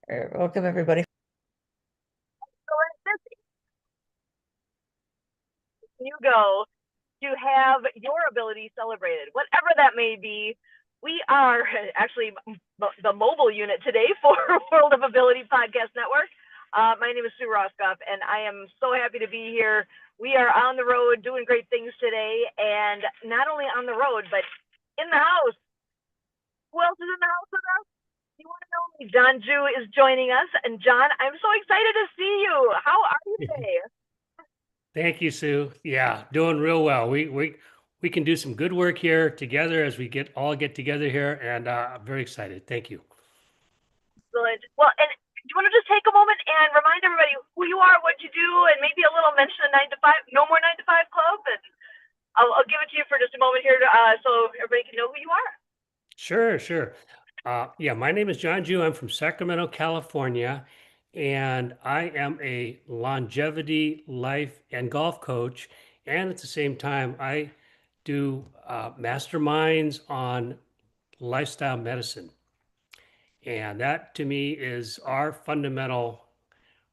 All right, welcome everybody. So as you go to have your ability celebrated, whatever that may be. We are actually the mobile unit today for World of Ability Podcast Network. My name is Sue Roskoff, and I am so happy to be here. We are on the road doing great things today, and not only on the road, but in the house. Who else is in the house with us? You want to know me? John Jew is joining us, and John, I'm so excited to see you. How are you today? Thank you, Sue. Yeah, doing real well. We can do some good work here together as we get together here, and I'm very excited. Thank you. Excellent. Well, and do you want to just take a moment and remind everybody who you are, what you do, and maybe a little mention of 9 to 5, no more 9 to 5 club, and I'll give it to you for just a moment here so everybody can know who you are. Sure, sure. Yeah, my name is John Jew. I'm from Sacramento, California, and I am a longevity, life, and golf coach. And at the same time, I do masterminds on lifestyle medicine. And that to me is our fundamental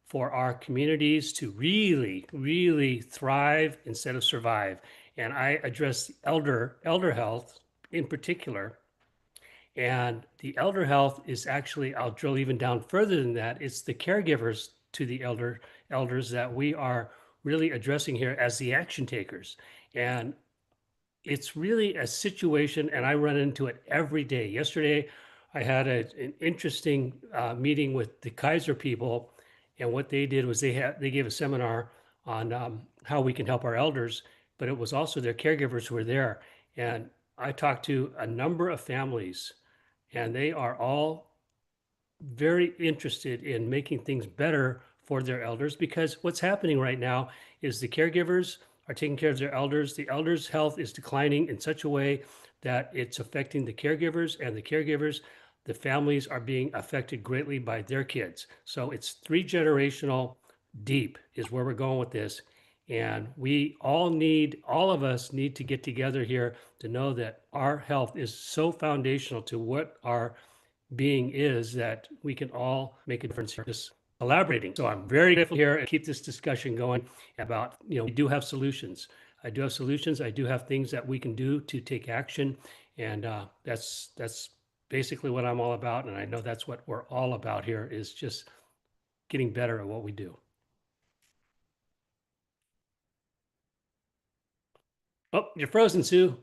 for our communities to really, really thrive instead of survive. And I address elder health in particular. And the elder health is actually, I'll drill even down further than that. It's the caregivers to the elders that we are really addressing here as the action takers. And it's really a situation, and I run into it every day. Yesterday, I had an interesting meeting with the Kaiser people, and what they did was they gave a seminar on how we can help our elders, but it was also their caregivers who were there. And I talked to a number of families, and they are all very interested in making things better for their elders because what's happening right now is the caregivers are taking care of their elders. The elders' health is declining in such a way that it's affecting the caregivers, and the caregivers, the families are being affected greatly by their kids. So it's three generational deep is where we're going with this. And all of us need to get together here to know that our health is so foundational to what our being is that we can all make a difference here just collaborating. So I'm very grateful here and keep this discussion going about, we do have solutions. I do have solutions. I do have things that we can do to take action. And that's basically what I'm all about. And I know that's what we're all about here is just getting better at what we do. Oh, you're frozen, Sue.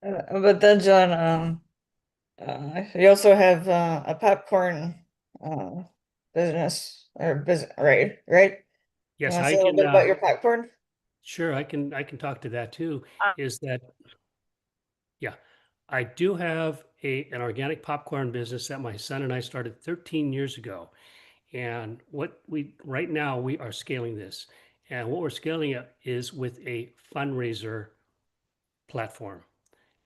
But then, John, you also have a popcorn uh, business or business, right? Right? You Yes, want to I say a little can, bit about your popcorn? sure, I can talk to that too, Uh, is that yeah, I do have an organic popcorn business that my son and I started 13 years ago. And what we right now we are scaling this. And what we're scaling it is with a fundraiser platform.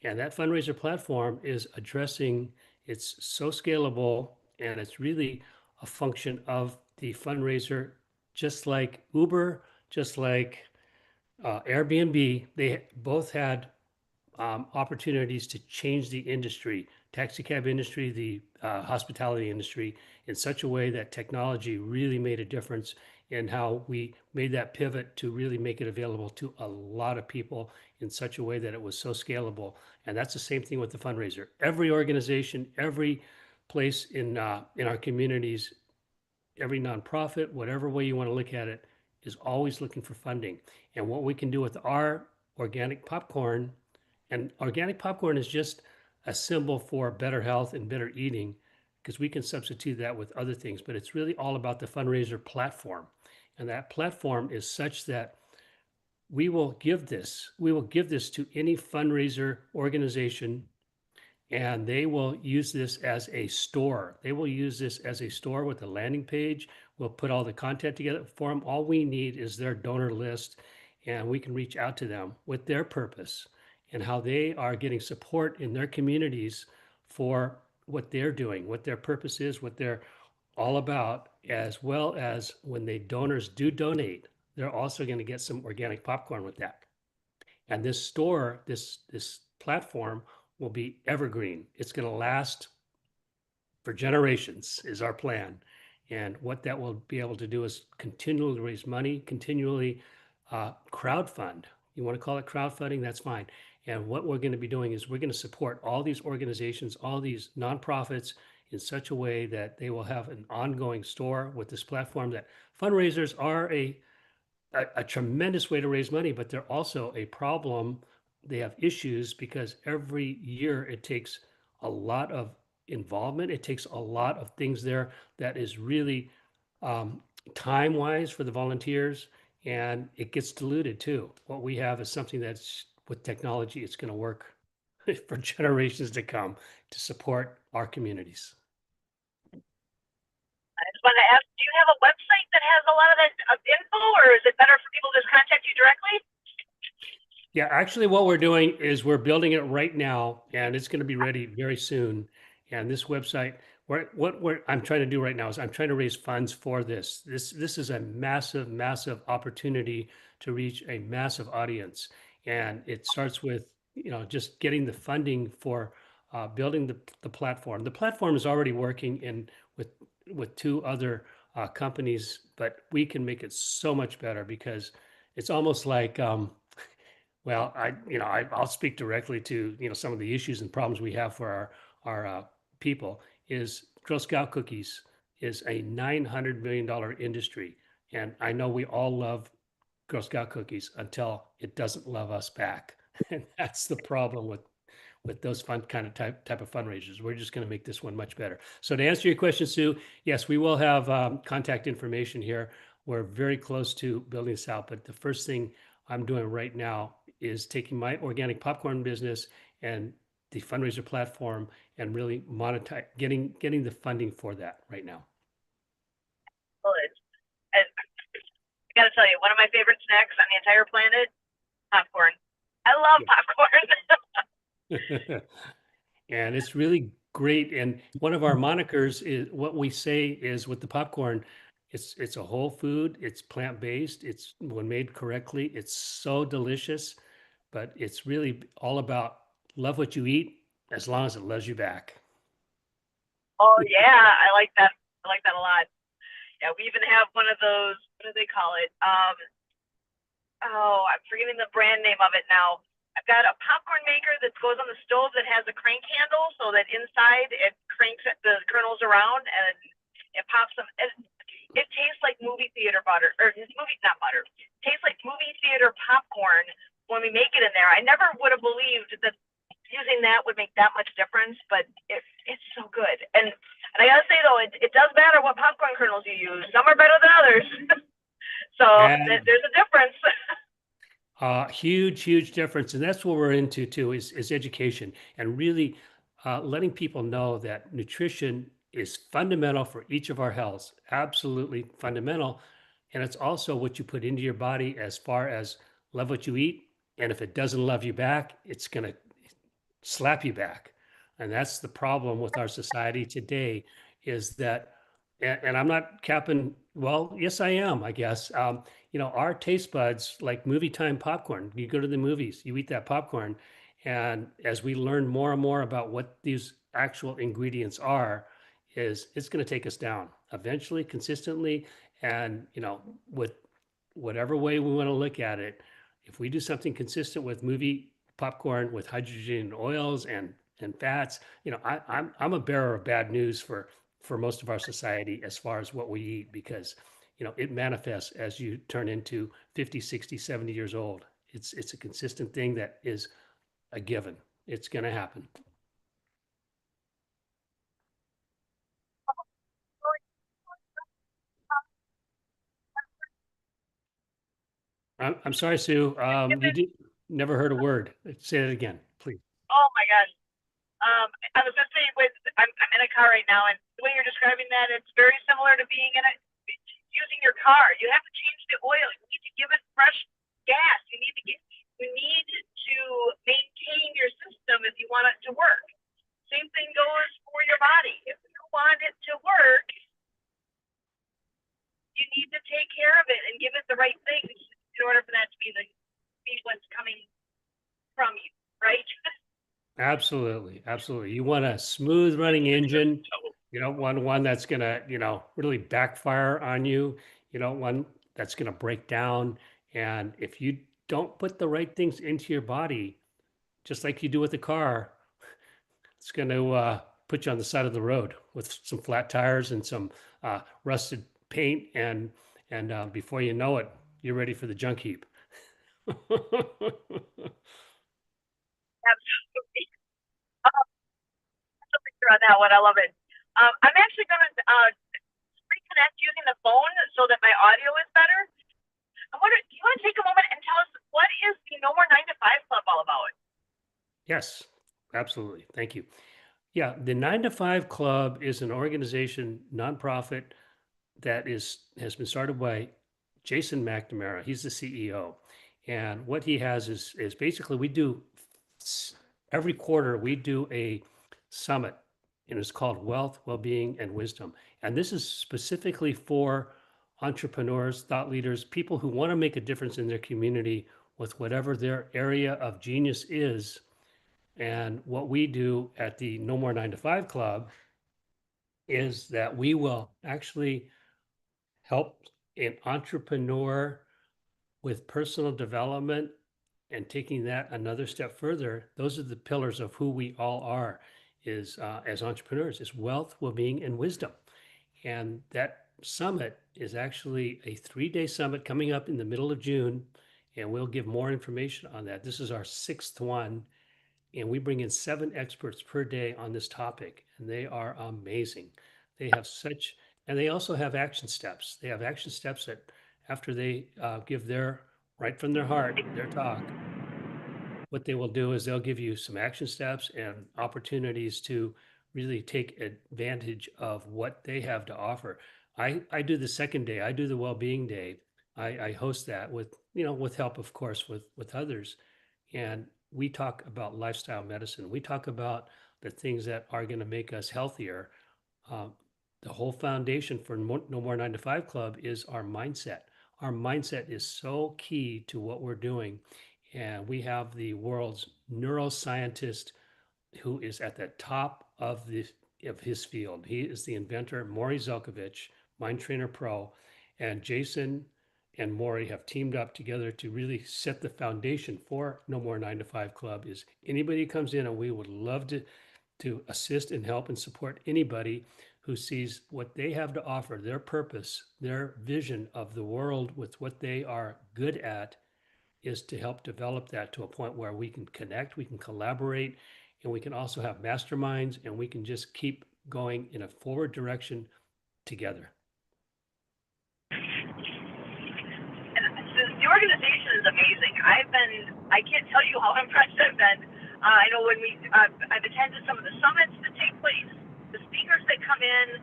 And that fundraiser platform is addressing, it's so scalable and it's really a function of the fundraiser, just like Uber, just like Airbnb, they both had opportunities to change the industry, taxi cab industry, the hospitality industry, in such a way that technology really made a difference in how we made that pivot to really make it available to a lot of people in such a way that it was so scalable. And that's the same thing with the fundraiser. Every organization, every place in our communities, every nonprofit, whatever way you want to look at it, is always looking for funding. And what we can do with our organic popcorn, and organic popcorn is just a symbol for better health and better eating because we can substitute that with other things, but it's really all about the fundraiser platform. And that platform is such that we will give this to any fundraiser organization and they will use this as a store. They will use this as a store with a landing page. We'll put all the content together for them. All we need is their donor list, and we can reach out to them with their purpose and how they are getting support in their communities for what they're doing, what their purpose is, what they're all about, as well as when the donors do donate, they're also going to get some organic popcorn with that. And this store, this platform will be evergreen. It's going to last for generations is our plan. And what that will be able to do is continually raise money, continually crowdfund. You want to call it crowdfunding? That's fine. And what we're going to be doing is we're going to support all these organizations, all these nonprofits in such a way that they will have an ongoing store with this platform. That fundraisers are a tremendous way to raise money, but they're also a problem. They have issues because every year it takes a lot of involvement. It takes a lot of things there that is really um, time wise for the volunteers, and it gets diluted too. What we have is something that's with technology, it's going to work for generations to come to support our communities. I just want to ask, do you have a website that has a lot of that info, or is it better for people to just contact you directly? Yeah, actually, what we're doing is we're building it right now, and it's going to be ready very soon. And this website, what I'm trying to do right now is I'm trying to raise funds for this. This is a massive, massive opportunity to reach a massive audience, and it starts with just getting the funding for building the platform. The platform is already working in with two other companies, but we can make it so much better because it's almost like well, I'll speak directly to, some of the issues and problems we have for our people is Girl Scout cookies is a $900 million industry. And I know we all love Girl Scout cookies until it doesn't love us back. And that's the problem with those fun kind of type of fundraisers. We're just going to make this one much better. So to answer your question, Sue, yes, we will have contact information here. We're very close to building this out, but the first thing I'm doing right now is taking my organic popcorn business and the fundraiser platform and really monetize, getting the funding for that right now. Well, and I got to tell you, one of my favorite snacks on the entire planet, popcorn. I love popcorn. And it's really great. And one of our monikers is what we say is with the popcorn, it's a whole food, it's plant-based, it's when made correctly, it's so delicious, but it's really all about love what you eat as long as it loves you back. Oh yeah, I like that. I like that a lot. Yeah, we even have one of those. What do they call it? Oh, I'm forgetting the brand name of it now. I've got a popcorn maker that goes on the stove that has a crank handle, so that inside it cranks the kernels around and it pops them. It tastes like movie theater butter, or not butter. It tastes like movie theater popcorn when we make it in there. I never would have believed that using that would make that much difference, but it's so good. And I gotta say though, it does matter what popcorn kernels you use. Some are better than others. So And there's a difference. huge, huge difference. And that's what we're into too, is education and really letting people know that nutrition is fundamental for each of our healths, absolutely fundamental. And it's also what you put into your body as far as love what you eat. And if it doesn't love you back, it's going to slap you back. And that's the problem with our society today is that, and I'm not capping, well, yes, I am, I guess. Our taste buds, like movie time popcorn, you go to the movies, you eat that popcorn. And as we learn more and more about what these actual ingredients are, it's going to take us down eventually, consistently. And, with whatever way we want to look at it, if we do something consistent with movie popcorn with hydrogen oils and fats, I'm a bearer of bad news for most of our society as far as what we eat because it manifests as you turn into 50, 60, 70 years old. It's a consistent thing that is a given. It's going to happen. I'm sorry, Sue. You did never heard a word. Say it again, please. Oh my gosh. I was gonna say I'm in a car right now, and the way you're describing that, it's very similar to being in using your car. You have to change the oil. You need to give it fresh gas. You need to maintain your system if you want it to work. Same thing goes for your body. If you want it to work, you need to take care of it and give it the right things in order for that to be what's coming from you, right? Absolutely, absolutely. You want a smooth running engine. You don't want one that's gonna, really backfire on you. You don't want that's gonna break down. And if you don't put the right things into your body, just like you do with the car, it's gonna put you on the side of the road with some flat tires and some rusted paint, and before you know it, you're ready for the junk heap. Absolutely. So picture on that one. I love it. I'm actually going to reconnect using the phone so that my audio is better. I wonder, do you want to take a moment and tell us what is the No More 9 to 5 Club all about? Yes, absolutely. Thank you. Yeah, the 9 to 5 Club is an organization, nonprofit, that has been started by Jason McNamara. He's the CEO, and what he has is basically we do every quarter we do a summit, and it's called Wealth, Wellbeing, and Wisdom. And this is specifically for entrepreneurs, thought leaders, people who want to make a difference in their community with whatever their area of genius is. And what we do at the No More 9 to 5 Club is that we will actually help an entrepreneur with personal development and taking that another step further. Those are the pillars of who we all are is as entrepreneurs, is wealth, well-being, and wisdom. And that summit is actually a 3-day summit coming up in the middle of June, and we'll give more information on that. This is our 6th one, and we bring in 7 experts per day on this topic, and they are amazing. They have such, and they also have action steps. They have action steps that after they give their right from their heart, their talk, what they will do is they'll give you some action steps and opportunities to really take advantage of what they have to offer. I do the second day, I do the well-being day. I host that with, with help, of course, with others. And we talk about lifestyle medicine. We talk about the things that are going to make us healthier. Um, the whole foundation for No More 9 to 5 Club is our mindset. Our mindset is so key to what we're doing. And we have the world's neuroscientist who is at the top of his field. He is the inventor, Maury Zelkovich, Mind Trainer Pro, and Jason and Maury have teamed up together to really set the foundation for No More 9 to 5 Club. Is anybody comes in, and we would love to assist and help and support anybody who sees what they have to offer, their purpose, their vision of the world with what they are good at, is to help develop that to a point where we can connect, we can collaborate, and we can also have masterminds, and we can just keep going in a forward direction together. The organization is amazing. I can't tell you how impressed I've been. I know when I've attended some of the summits that take place, the speakers that come in.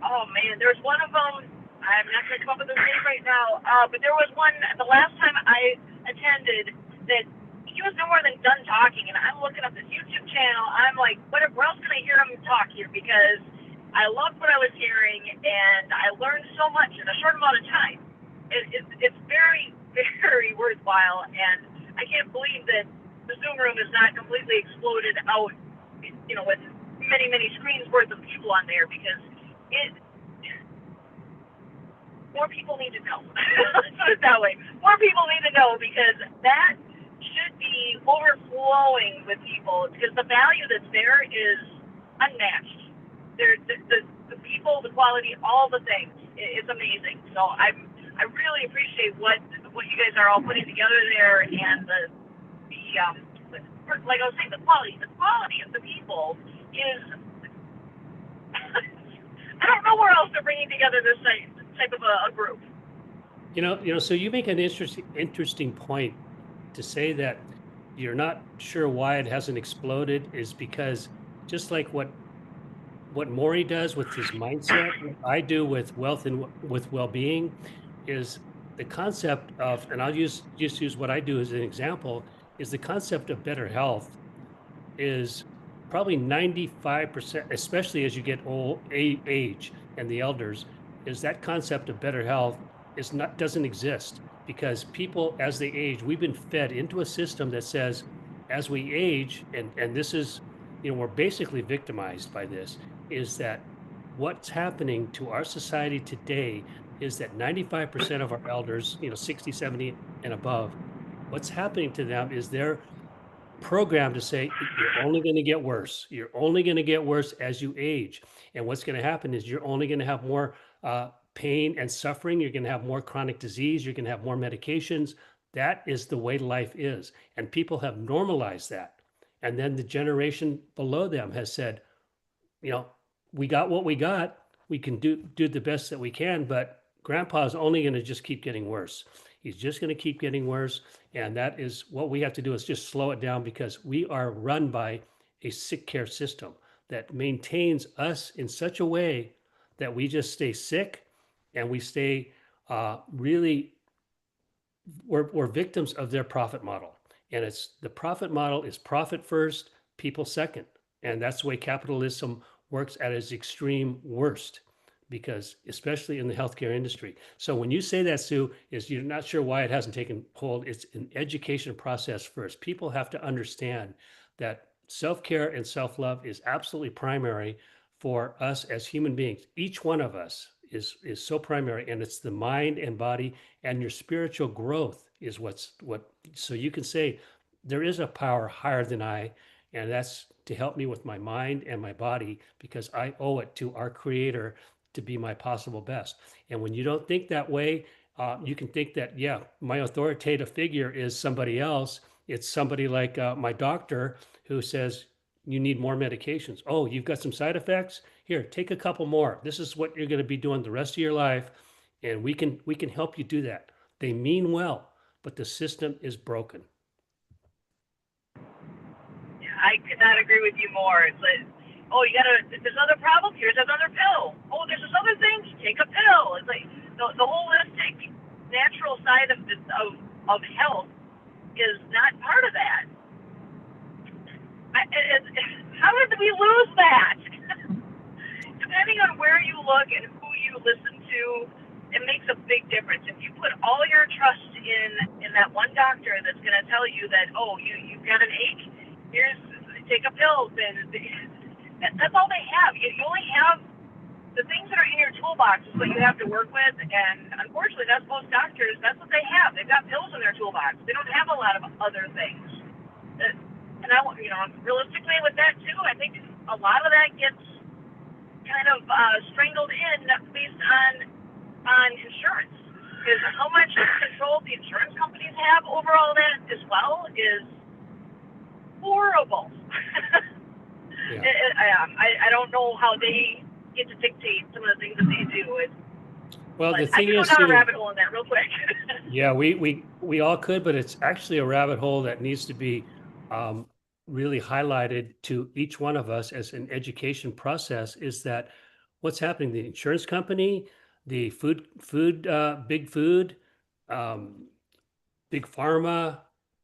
Oh man, there's one of them. I'm not going to come up with his name right now, but there was one the last time I attended that he was no more than done talking, and I'm looking up his YouTube channel. I'm like, where else can I hear him talk here? Because I loved what I was hearing, and I learned so much in a short amount of time. It's very, very worthwhile, and I can't believe that the Zoom room is not completely exploded out, with many, many screens worth of people on there, because more people need to know. Let's put it that way. More people need to know, because that should be overflowing with people, because the value that's there is unmatched. The people, the quality, all the things. It's amazing. So I really appreciate what you guys are all putting together there, and the like I was saying, the quality of the people is. I don't know where else they're bringing together this type of a group. So you make an interesting point to say that you're not sure why it hasn't exploded is because just like what Maury does with his mindset, what I do with wealth and with well-being is the concept of, and I'll just use what I do as an example, is the concept of better health is probably 95%, especially as you get age and the elders, is that concept of better health doesn't exist, because people, as they age, we've been fed into a system that says as we age, and this is, we're basically victimized by this, is that what's happening to our society today is that 95% of our elders, 60, 70 and above, what's happening to them is they're programmed to say you're only going to get worse. You're only going to get worse as you age. And what's going to happen is you're only going to have more pain and suffering. You're going to have more chronic disease. You're going to have more medications. That is the way life is. And people have normalized that. And then the generation below them has said, you know, we got what we got. We can do the best that we can, but grandpa's only going to just keep getting worse. He's just going to keep getting worse. And that is what we have to do, is just slow it down, because we are run by a sick care system that maintains us in such a way that we just stay sick, and we stay really, we're victims of their profit model. And it's the profit model is profit first, people second. And that's the way capitalism works at its extreme worst, because especially in the healthcare industry. So when you say that, Sue, is you're not sure why it hasn't taken hold. It's an education process first. People have to understand that self-care and self-love is absolutely primary for us as human beings. Each one of us is so primary, and it's the mind and body, and your spiritual growth is what. So you can say there is a power higher than I, and that's to help me with my mind and my body, because I owe it to our creator to be my possible best. And when you don't think that way, you can think that, yeah, my authoritative figure is somebody else. It's somebody like my doctor who says, you need more medications. Oh, you've got some side effects? Here, take a couple more. This is what you're going to be doing the rest of your life. And we can help you do that. They mean well, but the system is broken. I could not agree with you more. It's like, oh, you got this other problem? Here's another pill. Oh, there's this other thing? Take a pill. It's like the holistic, natural side of health is not part of that. How did we lose that? Depending on where you look and who you listen to, it makes a big difference. If you put all your trust in that one doctor that's going to tell you that, oh, you've got an ache, take a pill, then that's all they have. You only have the things that are in your toolbox is what you have to work with, and unfortunately, that's most doctors. That's what they have. They've got pills in their toolbox. They don't have a lot of other things. And realistically with that too, I think a lot of that gets kind of strangled in based on insurance, because how much control the insurance companies have over all that as well is horrible. Yeah. I don't know how they get to dictate some of the things that they do. Well, the I thing could go is, down a Sue, rabbit hole in that real quick. yeah, we all could, but it's actually a rabbit hole that needs to be really highlighted to each one of us as an education process. Is that what's happening? The insurance company, the big food, um, big pharma,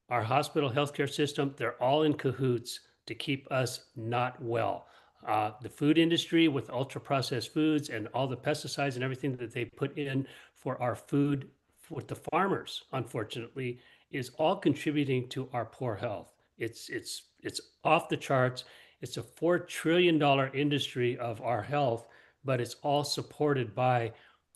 our hospital healthcare system, they're all in cahoots to keep us not well. The food industry with ultra processed foods and all the pesticides and everything that they put in for our food, with the farmers, unfortunately, is all contributing to our poor health. It's off the charts. It's a $4 trillion industry of our health, but it's all supported by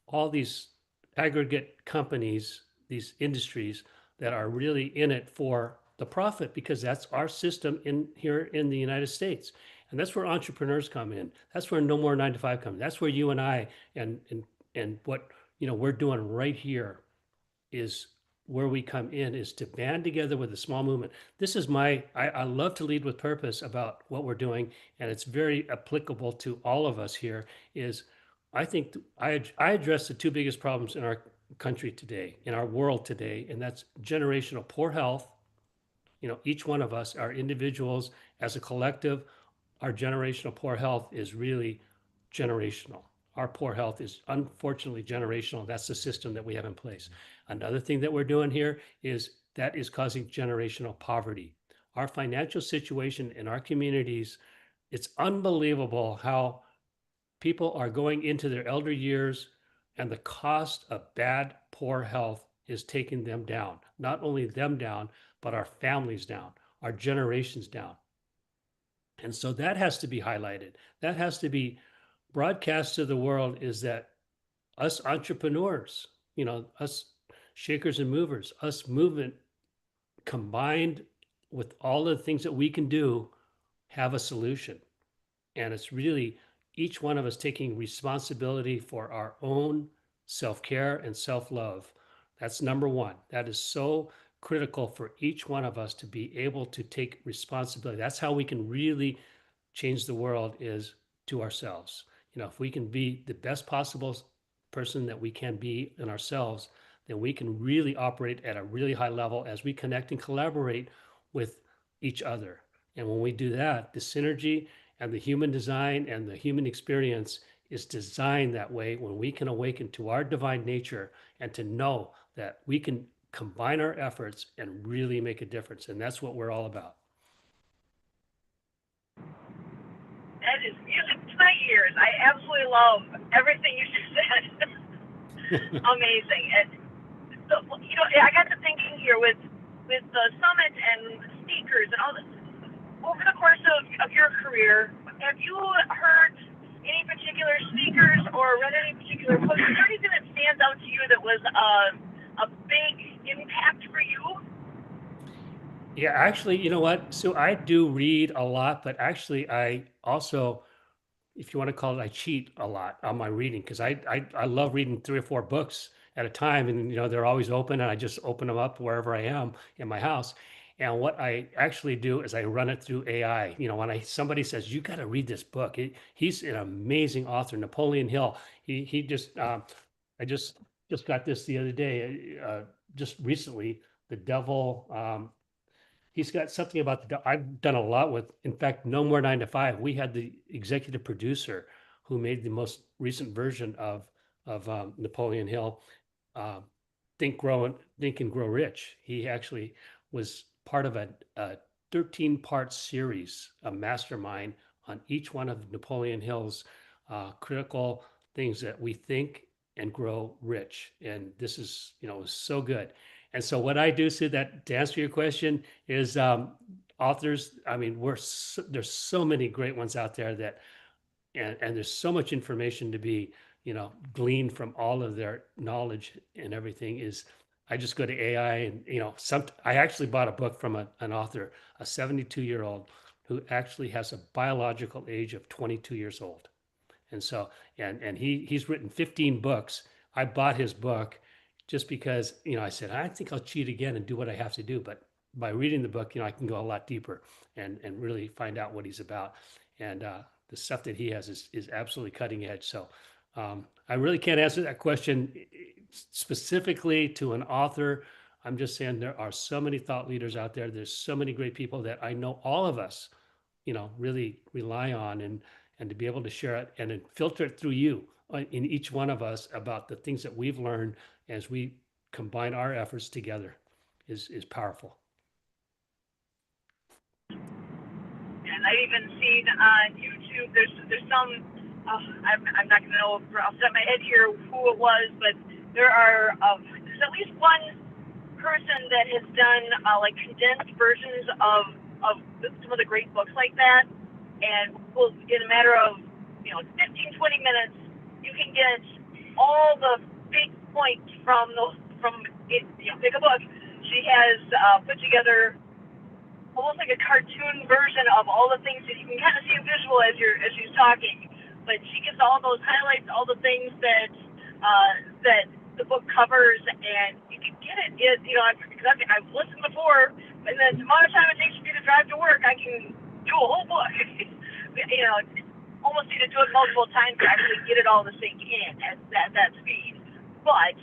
all these aggregate companies, these industries that are really in it for the profit, because that's our system in here in the United States. And that's where entrepreneurs come in. That's where no more 9 to 5 come in. That's where you and I and what we're doing right here is where we come in, is to band together with a small movement. This is I love to lead with purpose about what we're doing, and it's very applicable to all of us here. Is I think I address the two biggest problems in our country today, in our world today, and that's generational poor health. Each one of us are individuals. As a collective, our generational poor health is really generational. Our poor health is unfortunately generational. That's the system that we have in place. Another thing that we're doing here is that is causing generational poverty. Our financial situation in our communities, it's unbelievable how people are going into their elder years, and the cost of bad, poor health is taking them down. Not only them down, but our families down. our generations down. And so that has to be highlighted. That has to be broadcast to the world, is that us entrepreneurs, us shakers and movers, us movement combined with all the things that we can do, have a solution. And it's really each one of us taking responsibility for our own self-care and self-love. That's number one. That is so critical for each one of us to be able to take responsibility. That's how we can really change the world, is to ourselves. If we can be the best possible person that we can be in ourselves, then we can really operate at a really high level as we connect and collaborate with each other. And when we do that, the synergy and the human design and the human experience is designed that way, when we can awaken to our divine nature and to know that we can combine our efforts and really make a difference. And that's what we're all about. That is music to my ears. I absolutely love everything you just said. Amazing. And so, I got to thinking here with the summit and speakers and all this. Over the course of your career, have you heard any particular speakers or read any particular books? Is there anything that stands out to you that was a big impact for you? Yeah, actually, you know what? So I do read a lot, but actually I also, if you want to call it, I cheat a lot on my reading, because I love reading 3 or 4 books at a time, and they're always open, and I just open them up wherever I am in my house. And what I actually do is I run it through AI. When somebody says, you got to read this book, he's an amazing author, Napoleon Hill. He just I just got this the other day, just recently, The Devil. He's got something about I've done a lot with, in fact, No More 9 to 5. We had the executive producer who made the most recent version of Napoleon Hill, uh, Think and Grow Rich. He actually was part of a 13-part series, a mastermind on each one of Napoleon Hill's critical things that we think and grow rich. And this is, was so good. And so what I do, so that to answer your question, is authors. I mean, there's so many great ones out there that, and there's so much information to be, gleaned from all of their knowledge and everything. Is I just go to AI, and I actually bought a book from an author, a 72-year-old who actually has a biological age of 22 years old. And so, and he's written 15 books. I bought his book just because, I said, I think I'll cheat again and do what I have to do. But by reading the book, I can go a lot deeper and really find out what he's about. And the stuff that he has is absolutely cutting edge. So I really can't answer that question specifically to an author. I'm just saying there are so many thought leaders out there. There's so many great people that I know all of us, really rely on, and to be able to share it and then filter it through you in each one of us about the things that we've learned as we combine our efforts together is powerful. And I've even seen on YouTube, there's some, I'm not going to know off the top of my head here who it was, but there's at least one person that has done like condensed versions of some of the great books like that. And in a matter of 15, 20 minutes, you can get all the big points from it. Pick a book. She has put together almost like a cartoon version of all the things that you can kind of see a visual as she's talking. But she gets all those highlights, all the things that the book covers, and you can get it. Because I've listened before, and the amount of time it takes for me to drive to work, I can do a whole book. Almost need to do it multiple times to actually get it all to sink in at that speed. But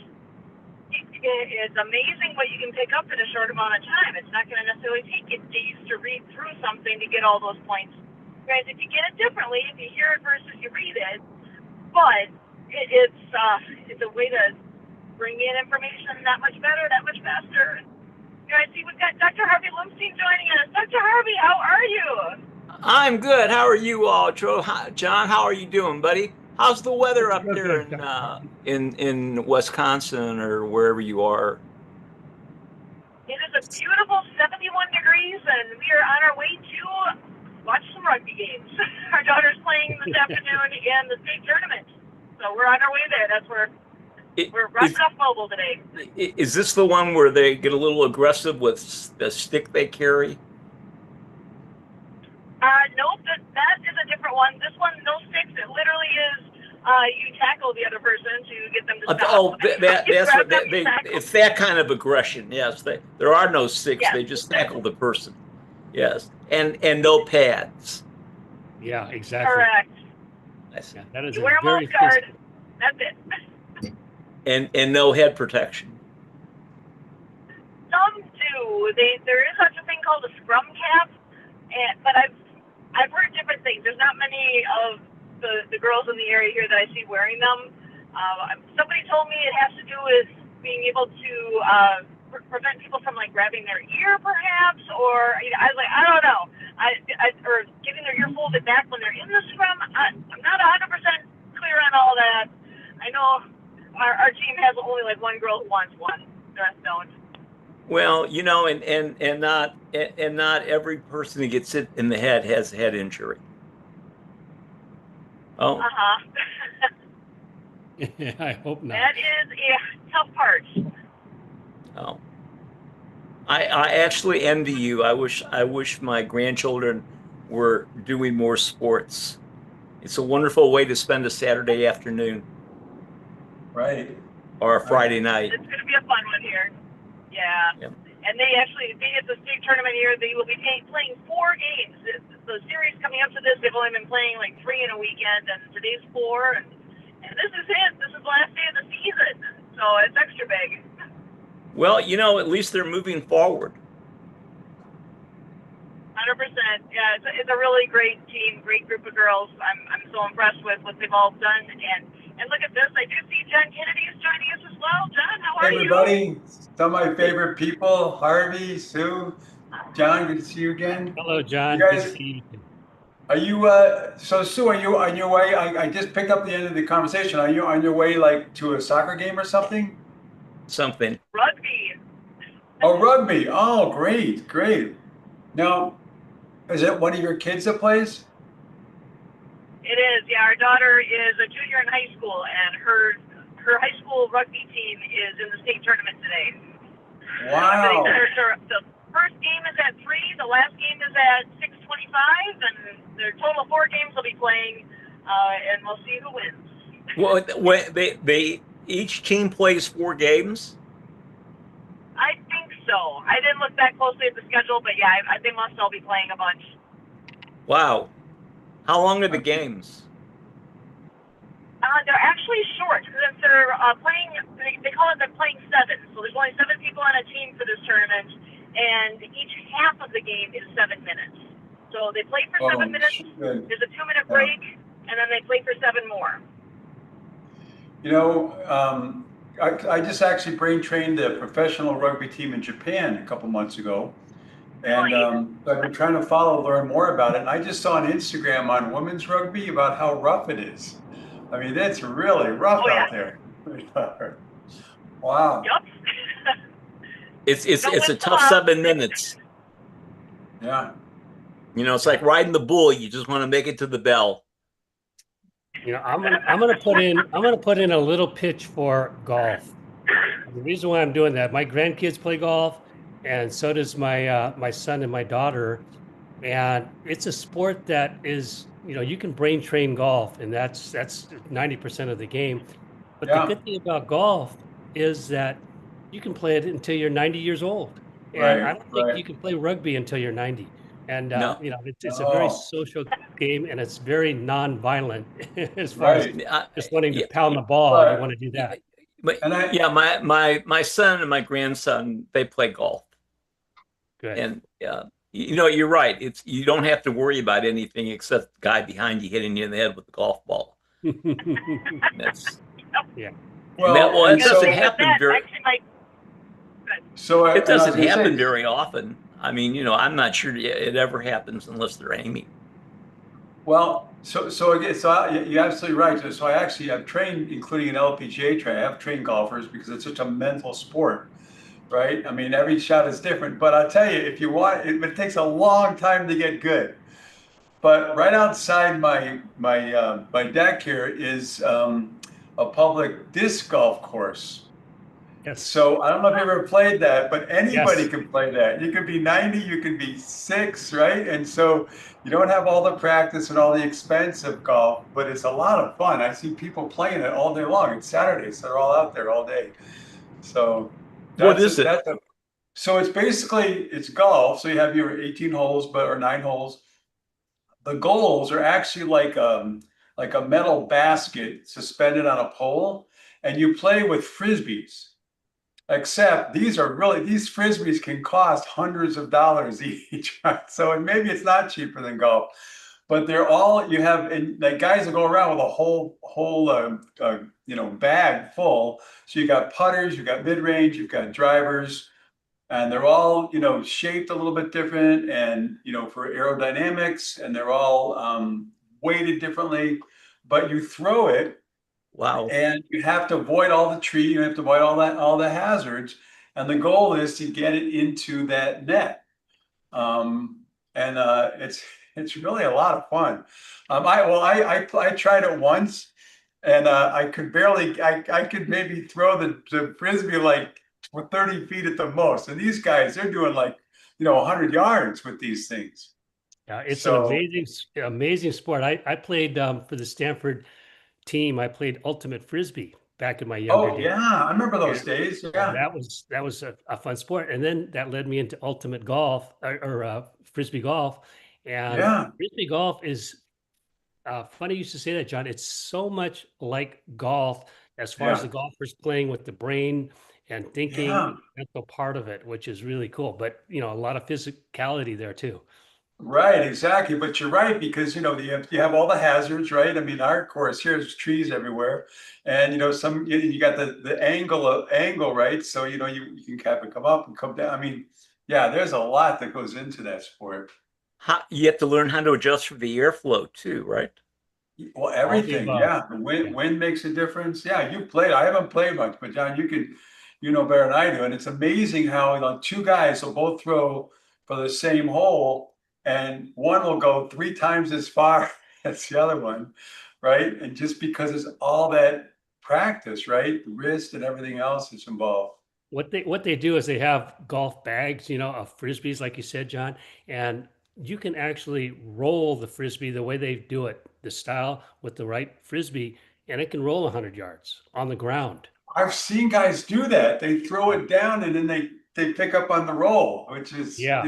it's amazing what you can pick up in a short amount of time. It's not going to necessarily take you days to read through something to get all those points. Whereas if you get it differently, if you hear it versus you read it, but it's a way to bring in information that much better, that much faster. I see we've got Dr. Harvey Lumstein joining us. Dr. Harvey, how are you? I'm good. How are you all, John? How are you doing, buddy? How's the weather up there in Wisconsin or wherever you are? It is a beautiful 71 degrees, and we are on our way to watch some rugby games. Our daughter's playing this afternoon in the state tournament, so we're on our way there. That's where we're wrapping up mobile today. Is this the one where they get a little aggressive with the stick they carry? Nope, that is a different one. This one, no sticks. It literally is you tackle the other person to get them to stop. Oh, that's what it's that kind of aggression. Yes, there are no sticks. Yes. They just tackle the person. Yes, and no pads. Yeah, exactly. Correct. Yeah, that is you wear a very mouth guard. physical. That's it. And no head protection. Some do. There is such a thing called a scrum cap, but I've heard different things. There's not many of the girls in the area here that I see wearing them. Somebody told me it has to do with being able to prevent people from like grabbing their ear, perhaps, or I was like, I don't know, or getting their ear folded back when they're in the scrum. I'm not 100% clear on all that. I know our team has only like one girl who wants one. The rest don't. Well, and not every person who gets hit in the head has a head injury. Oh. I hope not. That is a tough part. Oh. I actually envy you. I wish my grandchildren were doing more sports. It's a wonderful way to spend a Saturday afternoon. Right. Or a Friday night. It's going to be a fun one here. Yeah. Yep. And they actually, being at the state tournament here, they will be playing 4 games. The series coming up to this, they've only been playing like 3 in a weekend, and today's 4. And this is it. This is the last day of the season. So it's extra big. Well, at least they're moving forward. 100%. Yeah, it's a really great team, great group of girls. I'm so impressed with what they've all done. And look at this. I do see John Kennedy is joining us as well. John, how are Hey, everybody. Some of my favorite people, Harvey, Sue, John, good to see you again. Hello, John. You guys, good to see you. Are you, so Sue, are you on your way? I just picked up the end of the conversation. Are you on your way like to a soccer game or something? Something. Rugby. Oh, rugby. Oh, great, great. Now, is it one of your kids that plays? It is, yeah. Our daughter is a junior in high school, and her high school rugby team is in the state tournament today. Wow. The first game is at 3. The last game is at 6:25, and their total 4 games will be playing, and we'll see who wins. Well, they each team plays 4 games. I think so. I didn't look that closely at the schedule, but yeah, they must all be playing a bunch. Wow. How long are the games? They're actually short because they're playing. They call it they're playing 7. So there's only 7 people on a team for this tournament, and each half of the game is 7 minutes. So they play for 7 minutes. Shit. There's a 2-minute break, and then they play for 7 more. I just actually brain trained a professional rugby team in Japan a couple months ago. And I've been trying to learn more about it. And I just saw on Instagram on women's rugby about how rough it is. I mean, it's really rough out there. Wow. Yep. It's a tough 7 minutes. Yeah. It's like riding the bull. You just want to make it to the bell. I'm gonna put in a little pitch for golf. The reason why I'm doing that, my grandkids play golf, and so does my son and my daughter, and it's a sport that is, you can brain train golf, and that's 90% of the game. But the good thing about golf is that you can play it until you're 90 years old, and I don't think you can play rugby until you're 90. And it's a very social game, and it's very non-violent as far as just wanting to pound the ball. You want to do that. But my son and my grandson, they play golf. Good. And you're right. You don't have to worry about anything except the guy behind you hitting you in the head with the golf ball. That's yeah. Well, it doesn't happen very. It doesn't happen very often. I mean, I'm not sure it ever happens unless they're aiming. Well, so you're absolutely right. So I've trained, including an LPGA trainer. I have trained golfers because it's such a mental sport. right? I mean, every shot is different, but I'll tell you, if you want, it takes a long time to get good. But right outside my deck here is a public disc golf course. Yes. So I don't know if you ever played that, but anybody Yes. can play that. You could be 90, you can be 6, right? And so you don't have all the practice and all the expense of golf, but it's a lot of fun. I see people playing it all day long. It's Saturday, so they're all out there all day. So What is it? so it's basically it's golf. So you have your 18 holes, or 9 holes. The goals are actually like a metal basket suspended on a pole, and you play with frisbees. Except these frisbees can cost hundreds of dollars each. Right? So maybe it's not cheaper than golf, but they're all you have, and like guys will go around with a whole bag full. So you got putters, you got mid range, you've got drivers, and they're all shaped a little bit different, and for aerodynamics, and they're all weighted differently. But you throw it, Wow. and you have to avoid all the tree, you have to avoid all the hazards, and the goal is to get it into that net. And it's really a lot of fun. I tried it once, and I could barely I could maybe throw the frisbee like 30 feet at the most, and these guys, they're doing like 100 yards with these things. Yeah, it's an So amazing sport. I played for the Stanford team. I played ultimate frisbee back in my younger oh days. yeah, I remember those And days. and Yeah, that was a fun sport. And then that led me into ultimate golf or frisbee golf. And yeah, frisbee golf is funny you should say that, John. It's so much like golf as far as yeah, the golfers playing with the brain and thinking yeah. and the mental part of it, which is really cool. But a lot of physicality there too. Right, exactly. But you're right, because you have all the hazards, right? I mean, our course here is trees everywhere, and you got the angle, right? So you can kind of come up and come down. I mean, yeah, there's a lot that goes into that sport. You have to learn how to adjust for the airflow too, right? Well, All the everything, above. yeah. The wind Yeah. wind makes a difference. Yeah, you played. I haven't played much, but John, you know better than I do. And it's amazing how two guys will both throw for the same hole, and one will go 3 times as far as the other one, right? And just because it's all that practice, right? The wrist and everything else that's involved. What they do is they have golf bags, of frisbees, like you said, John, and you can actually roll the frisbee the way they do it, the style with the right frisbee, and it can roll 100 yards on the ground. I've seen guys do that. They throw it down, and then they pick up on the roll, which is, Yeah.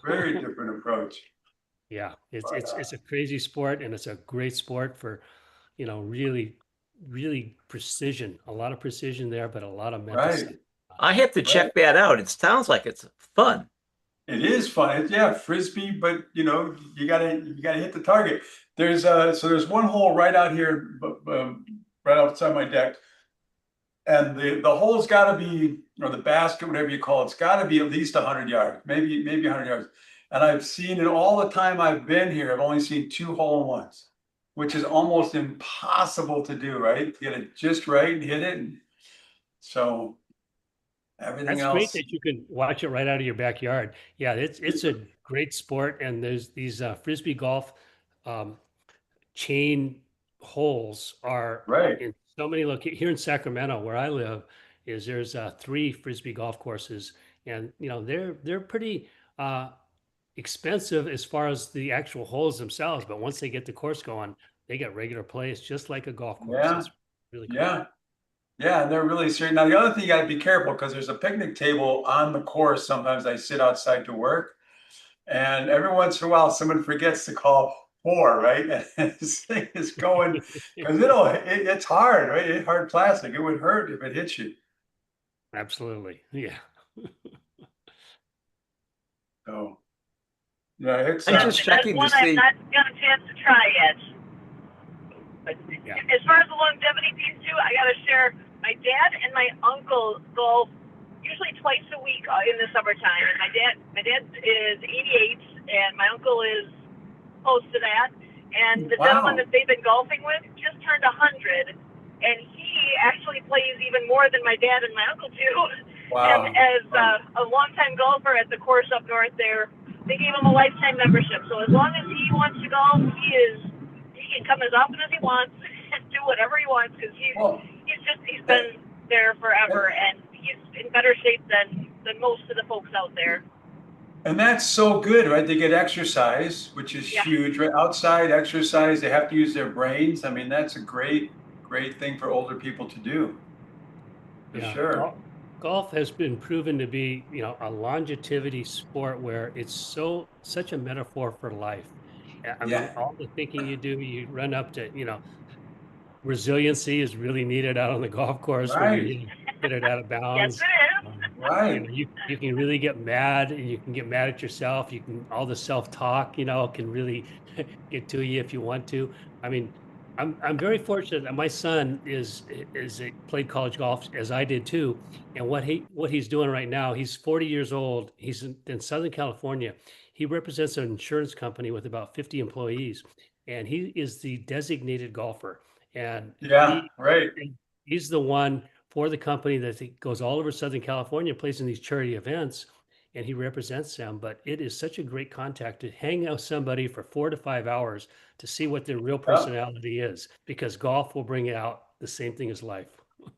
very different approach. Yeah, it's But it's it's a crazy sport, and it's a great sport for, really, really precision. A lot of precision there, but a lot of mental right, stuff. I have to right. check that out. It sounds like it's fun. It is fun. Yeah, frisbee, but you gotta hit the target. There's one hole right out here, right outside my deck, and the hole's got to be, or the basket, whatever you call it, it's got to be at least 100 yards, maybe 100 yards. And I've seen in all the time I've been here, I've only seen 2 hole-in-ones, which is almost impossible to do, right? To get it just right and hit it, and so everything That's great else, that you can watch it right out of your backyard. Yeah, it's a great sport, and there's these frisbee golf um, chain holes are right? in so many locations. Here in Sacramento, where I live, there's 3 frisbee golf courses, and they're pretty expensive as far as the actual holes themselves. But once they get the course going, they get regular play. It's just like a golf course. Yeah, It's really cool. yeah. Yeah, and they're really serious. Now, the other thing you got to be careful, because there's a picnic table on the course. Sometimes I sit outside to work, and every once in a while, someone forgets to call 4, right? And this thing is going, because it's hard, right? It's hard plastic. It would hurt if it hits you. Absolutely. Yeah. So, yeah, it's I'm Yes, just and that's checking to one I've see. not got a chance to try yet. But Yeah. as far as the longevity piece too, I gotta share. My dad and my uncle golf usually twice a week in the summertime. And my dad is 88, and my uncle is close to that. And the gentleman wow. that they've been golfing with just turned 100, and he actually plays even more than my dad and my uncle do. Him Wow. as a longtime golfer at the course up north there. They gave him a lifetime membership. So as long as he wants to golf, he can come as often as he wants and do whatever he wants because Well, he's been there forever and he's in better shape than most of the folks out there. and that's so good, right? They get exercise, which is Yeah. huge, right? Outside exercise, they have to use their brains. I mean, that's a great thing for older people to do, for Yeah, sure. golf has been proven to be, a longevity sport where it's such a metaphor for life. I mean, Yeah, all the thinking you do, you run up to, resiliency is really needed out on the golf course when you right, hit it out of Yes, bounds. it is. Um, right. you can really get mad, and you can get mad at yourself. You can all the self-talk, can really get to you if you want to. I mean, I'm very fortunate that my son played college golf as I did too. And what he's doing right now, he's 40 years old. He's in Southern California. He represents an insurance company with about 50 employees, and he is the designated golfer. And Yeah, right. he's the one for the company that goes all over Southern California, plays in these charity events, and he represents them. But it is such a great contact to hang out with somebody for 4 to 5 hours to see what their real Yeah. personality is, because golf will bring out the same thing as life.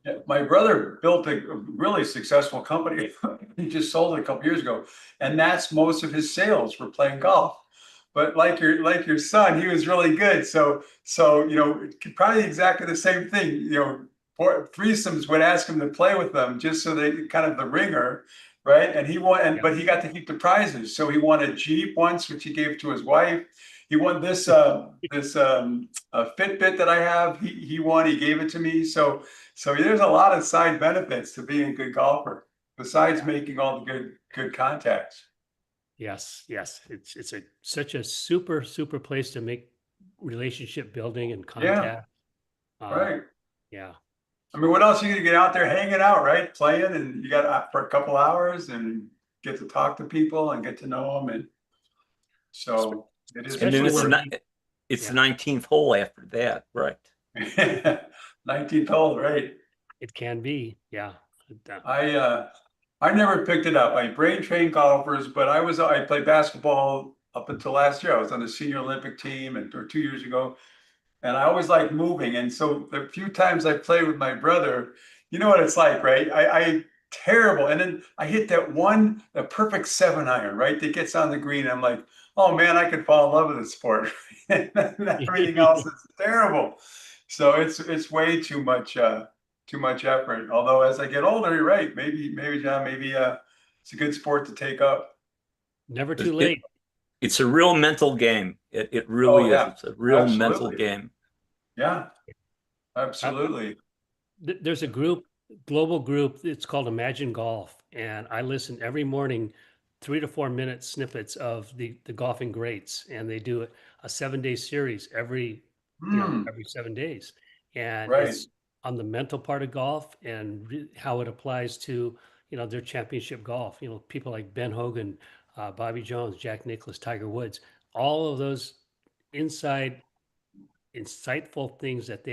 Yeah, my brother built a really successful company. He just sold it a couple years ago, and that's most of his sales were playing golf. But like your son, he was really good. So probably exactly the same thing. Threesomes would ask him to play with them just so they kind of the ringer, right? And he won, Yeah. but he got to keep the prizes. So he won a Jeep once, which he gave to his wife. He won this Fitbit that I have. He won. He gave it to me. So there's a lot of side benefits to being a good golfer, besides making all the good contacts. Yes, yes. It's such a super place to make relationship building and Yeah, contact. Uh, right. yeah. I mean, what else are you gonna get out there hanging out, right? Playing, and you got for a couple hours and get to talk to people and get to know them, and so it is And then Especially when it's the yeah, 19th hole after that, right? 19th hole, right? it can be. Yeah. I uh I never picked it up. I brain trained golfers, but I played basketball up until last year. I was on the senior Olympic team or 2 years ago. And I always like moving. And so the few times I played with my brother, you know what it's like, right? I terrible. And then I hit the perfect 7-iron, right? That gets on the green. I'm like, oh man, I could fall in love with this sport. And everything else is terrible. So it's way too much effort. Although as I get older, you're right. Maybe John, maybe it's a good sport to take up. Never too It, late. it's a real mental game. It Oh really is. yeah, It's a real mental absolutely. game. Yeah, I, absolutely. there's a global group. It's called Imagine Golf, and I listen every morning, 3 to 4 minute snippets of the golfing greats, and they do a 7 day series Hmm, every 7 days, and right. it's on the mental part of golf and how it applies to their championship golf. People like Ben Hogan, Bobby Jones, Jack Nicklaus, Tiger Woods, all of those inside insightful things that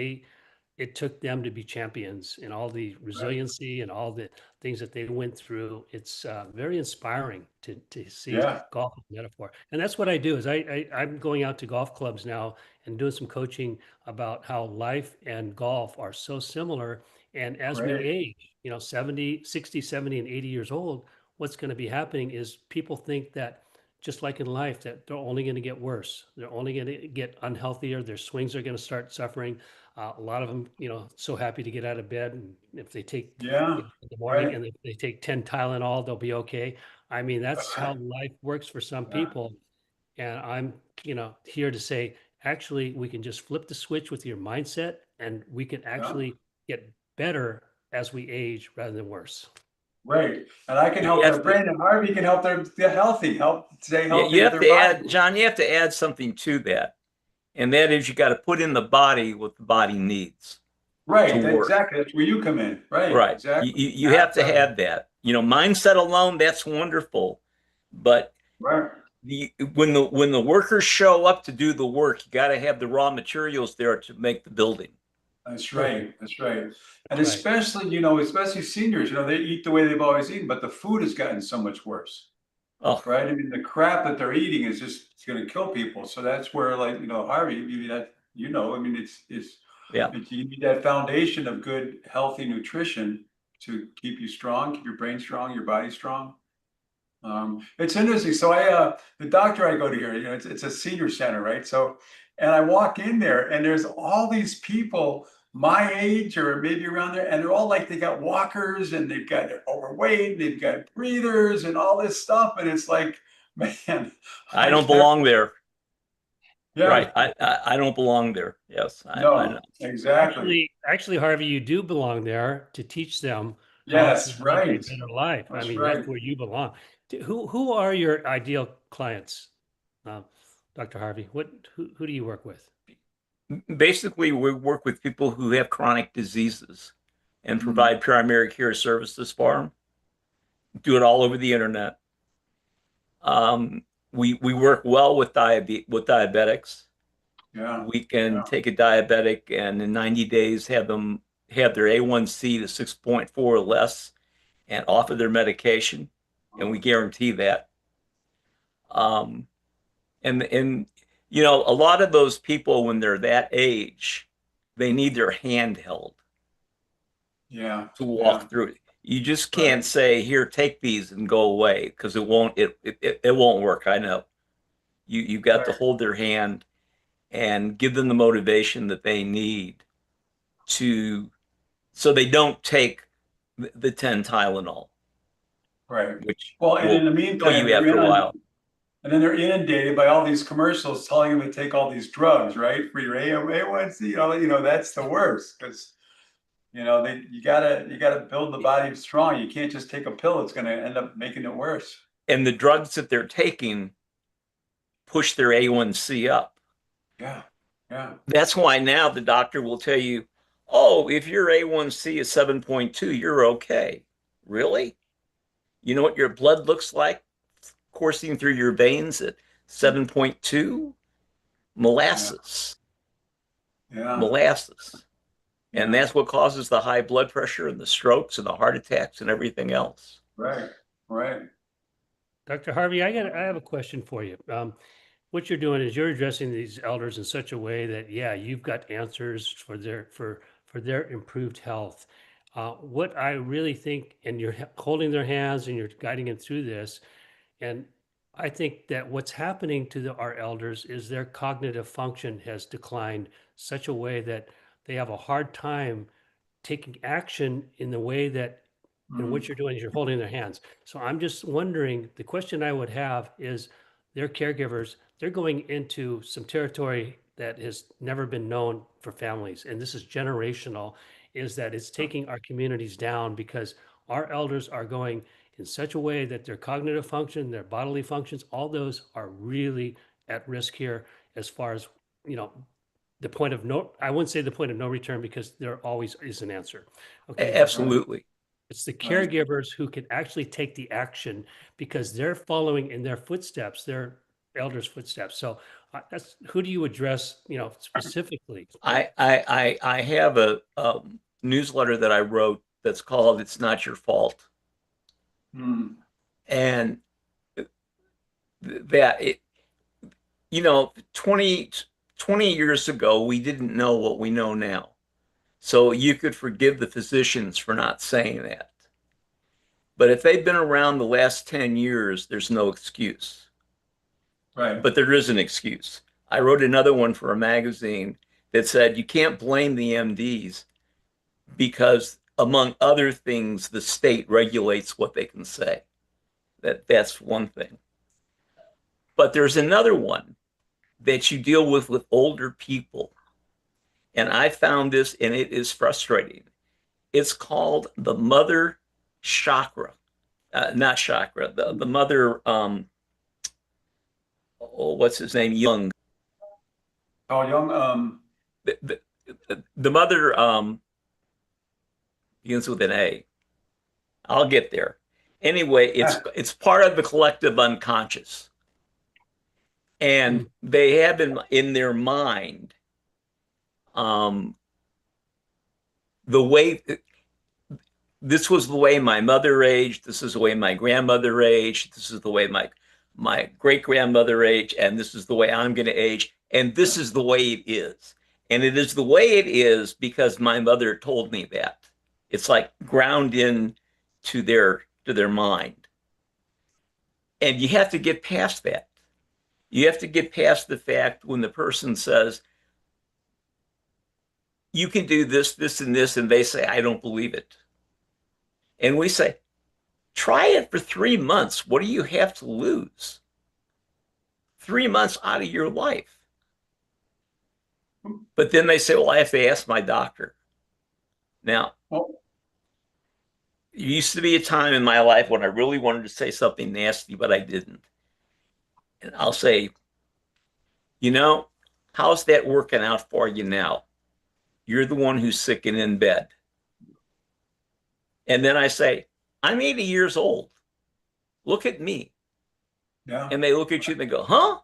it took them to be champions, and all the Right. resiliency and all the things that they went through. It's very inspiring to see Yeah, golf as a metaphor. And that's what I do is I'm going out to golf clubs now and doing some coaching about how life and golf are so similar. And as we great. age, 70, 60, 70, and 80 years old, what's going to be happening is people think that just like in life, that they're only going to get worse. They're only going to get unhealthier. Their swings are going to start suffering. A lot of them, so happy to get out of bed, and if they take, Yeah, in the morning, right. and if they take 10 Tylenol, they'll be okay. I mean, that's how life works for some Yeah, people. And I'm, here to say, actually, we can just flip the switch with your mindset, and we can yeah, actually get better as we age rather than worse. right. And I can You help have their to, brain, and Harvey can help them get healthy, help stay yeah, healthy you with have their to body. add, John, you have to add something to that. And that is you got to put in the body what the body needs to Right, work. exactly. That's where you come in. Right, Right. exactly. You have to Right, have that. Mindset alone, that's wonderful. But right, when the workers show up to do the work, you got to have the raw materials there to make the building. That's Perfect. right. That's right. And Right. especially, especially seniors, they eat the way they've always eaten, but the food has gotten so much worse, Oh, right? I mean, the crap that they're eating is just going to kill people. So that's where, like, Harvey, I mean, yeah. you need that foundation of good, healthy nutrition to keep you strong, keep your brain strong, your body strong. It's interesting. So the doctor I go to here, it's a senior center, right? So, and I walk in there and there's all these people my age or maybe around there, and they're all like, they got walkers and they're overweight, they've got breathers and all this stuff. And it's like, man, I don't belong there. yeah, Right. I don't belong there. Yes. I no, know. exactly. Actually, Harvey, you do belong there to teach them how to Yes, live a right. better life. I That's mean, that's right. where you belong. Who are your ideal clients, uh, Dr. Harvey? Who do you work with? Basically, we work with people who have chronic diseases and Mm, provide primary care services for them. Do it all over the internet. We work well with diabetics. yeah, We can yeah. take a diabetic and in 90 days have them have their A1C to 6.4 or less and off of their medication, and we guarantee that. Um, and a lot of those people when they're that age, they need their hand held Yeah, to yeah, walk through it. You just can't right, say, "Here, take these and go away," because it won't work. I know. You've got to right, hold their hand and give them the motivation that they need to so they don't take the 10 Tylenol, right. which Well, and in will the kill meantime, you after a while. and then they're inundated by all these commercials telling them to take all these drugs, right? For your A1C, that's the worst because you gotta build the body strong. You can't just take a pill; it's gonna end up making it worse. And the drugs that they're taking push their A1C up. Yeah, yeah, That's why now the doctor will tell you, oh, if your A1C is 7.2, you're okay. Really? You know what your blood looks like coursing through your veins at 7.2? yeah, Molasses. yeah, Molasses. And yeah. that's what causes the high blood pressure and the strokes and the heart attacks and everything else. Right, right. Dr. Harvey, I have a question for you. What you're doing is you're addressing these elders in such a way that, yeah, you've got answers for their improved health. What I really think, and you're holding their hands and you're guiding them through this, and I think that what's happening to our elders is their cognitive function has declined such a way that they have a hard time taking action in the way that, and Mm, what you're doing is you're holding their hands. So I'm just wondering, the question I would have is their caregivers, they're going into some territory that has never been known for families, and this is generational, is that it's taking our communities down because our elders are going in such a way that their cognitive function, their bodily functions, all those are really at risk here as far as, you know, the point of no, I wouldn't say the point of no return because there always is an answer. Okay, but right, Absolutely. it's the right. caregivers who can actually take the action because they're following in their footsteps, their elders' footsteps. So that's who do you address, specifically? I have a newsletter that I wrote that's called "It's Not Your Fault," Mm, and that it, 20 years ago we didn't know what we know now, so you could forgive the physicians for not saying that. But if they've been around the last 10 years, there's no excuse. right. But there is an excuse. I wrote another one for a magazine that said you can't blame the MDs because among other things, the state regulates what they can say. That's one thing. But there's another one that you deal with older people. And I found this and it is frustrating. It's called the mother chakra. Not chakra, the mother what's his name? Young. Carl Jung, The, the mother begins with an A. I'll get there. Anyway, it's part of the collective unconscious. And Mm. they have in their mind um, the way this was the way my mother aged. This is the way my grandmother aged. This is the way my great grandmother aged, and this is the way I'm going to age. And this is the way it is. And it is the way it is because my mother told me that. It's like ground in to their mind. And you have to get past that. You have to get past the fact when the person says, you can do this, this, and this, and they say, I don't believe it. And we say, try it for 3 months. What do you have to lose? 3 months out of your life. But then they say, well, I have to ask my doctor. Now, Well, there used to be a time in my life when I really wanted to say something nasty, but I didn't. And I'll say, how's that working out for you now? You're the one who's sick and in bed. And then I say, I'm 80 years old. Look at me. yeah. And they look at you and they go, huh?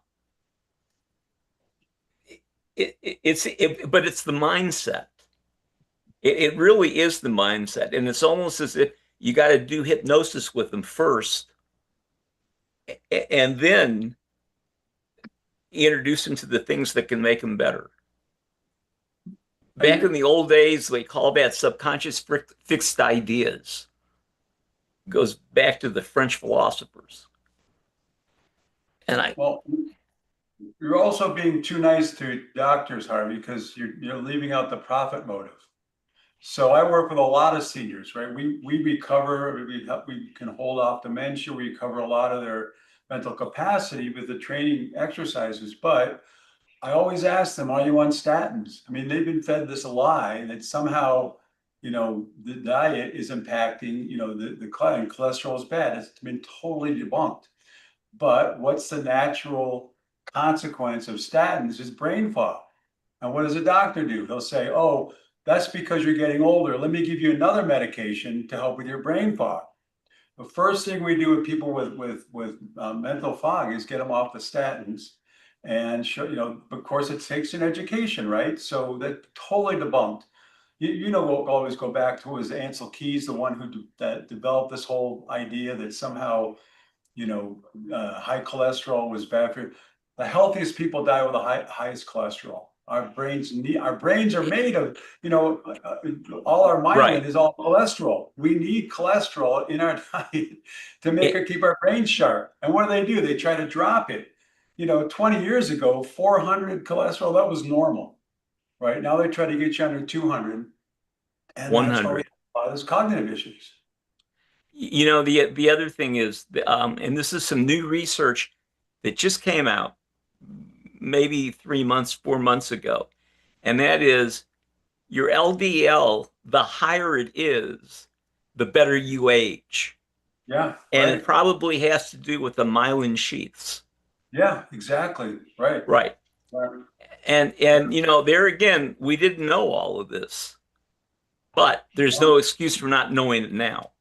But it's the mindset. It really is the mindset. And it's almost as if you got to do hypnosis with them first and then introduce them to the things that can make them better. Back in the old days, they call that subconscious fixed ideas. It goes back to the French philosophers. And Well, you're also being too nice to doctors, Harvey, because you're leaving out the profit motive. So I work with a lot of seniors, right? We recover, we can hold off dementia, we recover a lot of their mental capacity with the training exercises, but I always ask them, are you on statins? I mean, they've been fed this lie that somehow, the diet is impacting, the cholesterol is bad. It's been totally debunked. But what's the natural consequence of statins is brain fog. And what does a doctor do? He'll say, oh, that's because you're getting older. Let me give you another medication to help with your brain fog. The first thing we do with people with mental fog is get them off the statins and show, of course it takes an education, right? So that totally debunked. We'll always go back to was Ansel Keys, the one that developed this whole idea that somehow, high cholesterol was bad for you. The healthiest people die with the highest cholesterol. Our brains are made of, all our myelin right. is all cholesterol. We need cholesterol in our diet to keep our brains sharp. And what do? They try to drop it. 20 years ago, 400 cholesterol, that was normal, right? Now they try to get you under 200. And 100. That's why we have a lot of those cognitive issues. The other thing is, and this is some new research that just came out maybe 3 months, 4 months ago, and that is your LDL, the higher it is, the better you age. Yeah. And right. it probably has to do with the myelin sheaths. Yeah, exactly. Right. Right. Right. And there again, we didn't know all of this, but there's no excuse for not knowing it now.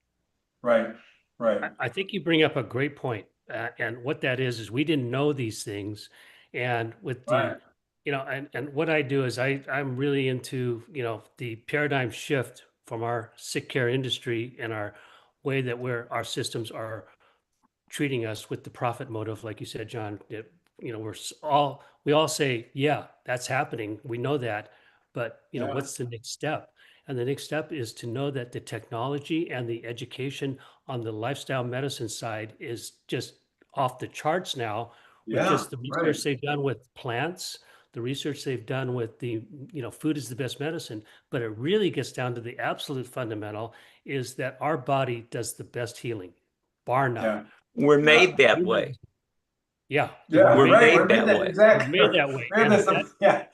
Right. Right. I think you bring up a great point. And what that is we didn't know these things. And with the, Right. and what I do is I'm really into, the paradigm shift from our sick care industry and our way that our systems are treating us with the profit motive, like you said, John. We all say, yeah, that's happening. We know that, but Yeah. what's the next step? And the next step is to know that the technology and the education on the lifestyle medicine side is just off the charts now with Yeah. just the Right. research they've done with plants, the research they've done with the, food is the best medicine. But it really gets down to the absolute fundamental is that our body does the best healing, bar none. Yeah. We're Yeah. made that way. Yeah. Yeah. We're Right. made We're that made way. exactly. We're made that way. We're And yeah.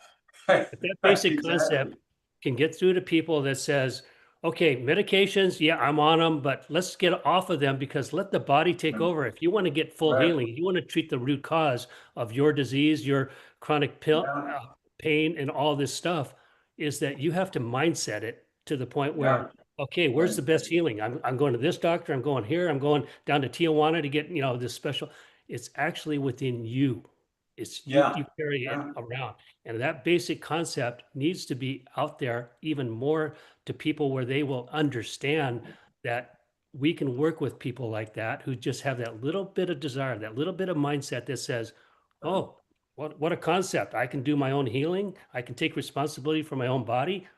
Right. if that basic Exactly. concept can get through to people that says, okay, medications, yeah, I'm on them, but let's get off of them because let the body take over. If you want to get full Right. healing, you want to treat the root cause of your disease, your chronic Yeah. pain, and all this stuff, is that you have to mindset it to the point Yeah. where, okay, where's Right. the best healing? I'm going to this doctor, I'm going here, I'm going down to Tijuana to get, this special. It's actually within you. It's Yeah. you carry it Yeah. around. And that basic concept needs to be out there even more to people where they will understand that we can work with people like that who just have that little bit of desire, that little bit of mindset that says, oh, what a concept. I can do my own healing. I can take responsibility for my own body.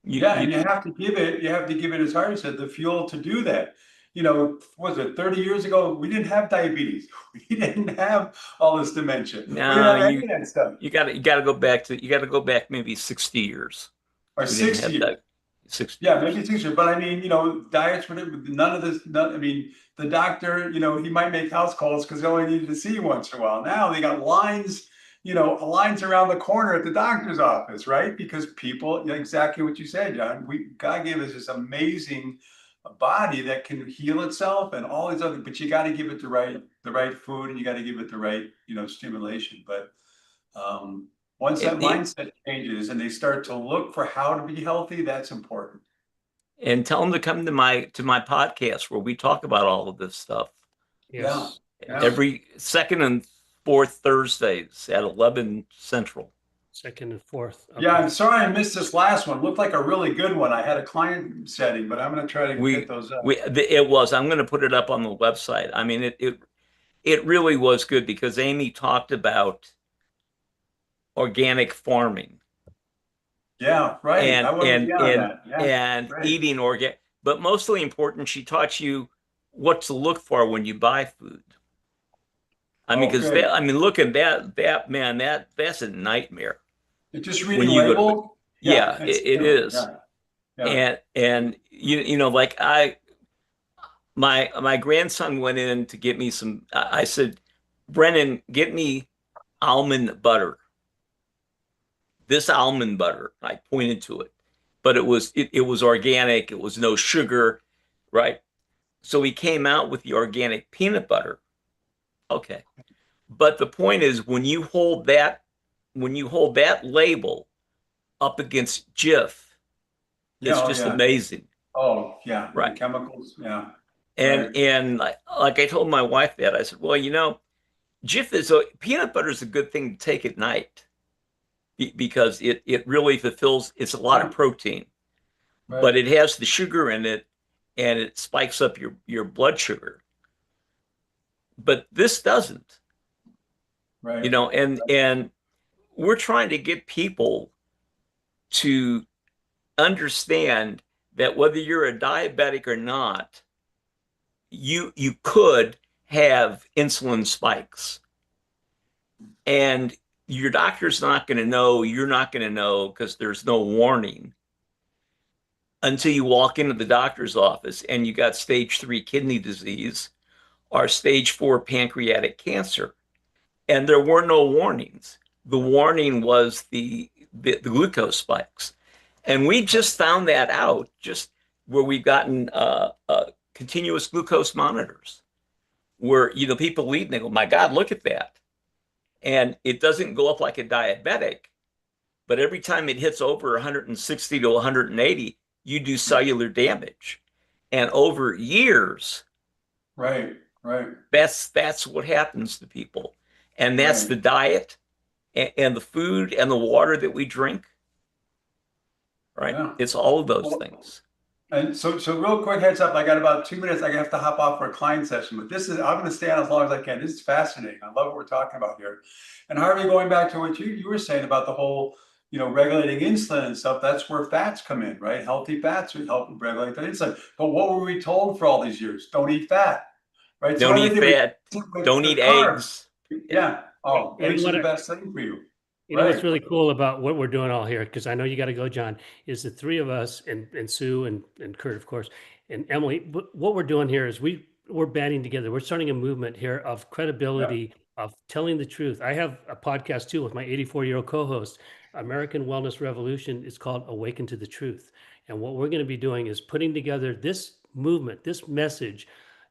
Yeah, and you have to give it, as Hardy said, the fuel to do that. You know, was it 30 years ago? We didn't have diabetes. We didn't have all this dementia. We didn't No, have any of that stuff. you got to go back to, you got to go back maybe 60 years. Or We didn't 60 have years. that 60 Yeah, years. maybe 60. But I mean, you know, diets, whatever, none of this, I mean, the doctor, you know, he might make house calls because he only needed to see you once in a while. Now they got lines, you know, lines around the corner at the doctor's office, right? Because people, you know, exactly what you said, John. God gave us this amazing body that can heal itself and all these other, but you got to give it the right food, and you got to give it the right, you know, stimulation. But once that mindset changes and they start to look for how to be healthy, that's important. And tell them to come to my podcast where we talk about all of this stuff. Yes. Yeah. Every second and fourth Thursdays at 11 Central. Second and fourth. Yeah, Okay. I'm sorry I missed this last one. Looked like a really good one. I had a client setting, but I'm going to try to get those up. It was. I'm going to put it up on the website. I mean, it really was good because Amy talked about organic farming. Yeah, right. And I want to be on that. Yeah, and right. eating organic, but mostly important, she taught you what to look for when you buy food. I mean, because good. I mean, look at that man, that's a nightmare. Just When reading you go to, label. yeah, it is. Yeah. And you know, like my grandson went in to get me some. I said, Brennan, get me almond butter. This almond butter. I pointed to it, but it was organic. It was no sugar, right? So he came out with the organic peanut butter. Okay, but the point is when you hold that label up against Jif, Yeah. it's Oh, just yeah. amazing. Oh, yeah. The Right. chemicals. Yeah. And Right. and like I told my wife that, I said, well, you know, Jif is a peanut butter is a good thing to take at night because it really fulfills, it's a lot of protein, but Right. it has the sugar in it and it spikes up your blood sugar. But this doesn't, Right. you know, and we're trying to get people to understand that whether you're a diabetic or not, you could have insulin spikes. And your doctor's not going to know, you're not going to know because there's no warning until you walk into the doctor's office and you got stage 3 kidney disease or stage 4 pancreatic cancer. And there were no warnings. The warning was the glucose spikes. And we just found that out just where we've gotten continuous glucose monitors where, you know, people eat and they go, my God, look at that. And it doesn't go up like a diabetic, but every time it hits over 160 to 180, you do cellular damage. And over years, Right. that's what happens to people. And that's Right. the diet and the food and the water that we drink, right? Yeah. It's all of those Well, things. and so real quick heads up, I got about 2 minutes. I have to hop off for a client session, but I'm going to stay on as long as I can. This is fascinating. I love what we're talking about here. And Harvey, going back to what you were saying about the whole, you know, regulating insulin and stuff, that's where fats come in, right? Healthy fats would help regulate that insulin. But what were we told for all these years? Don't eat fat, right? Don't eat fat. Don't eat carbs. eggs. Yeah. Oh, You know eggs are what the I- best thing for you. You know what's Right. really cool about what we're doing all here, because I know you got to go, John, is the three of us and Sue and Kurt, of course, and Emily. What we're doing here is we're banding together. We're starting a movement here of credibility, of telling the truth. I have a podcast too with my 84-year-old co-host, American Wellness Revolution. It's called Awaken to the Truth. And what we're going to be doing is putting together this movement, this message,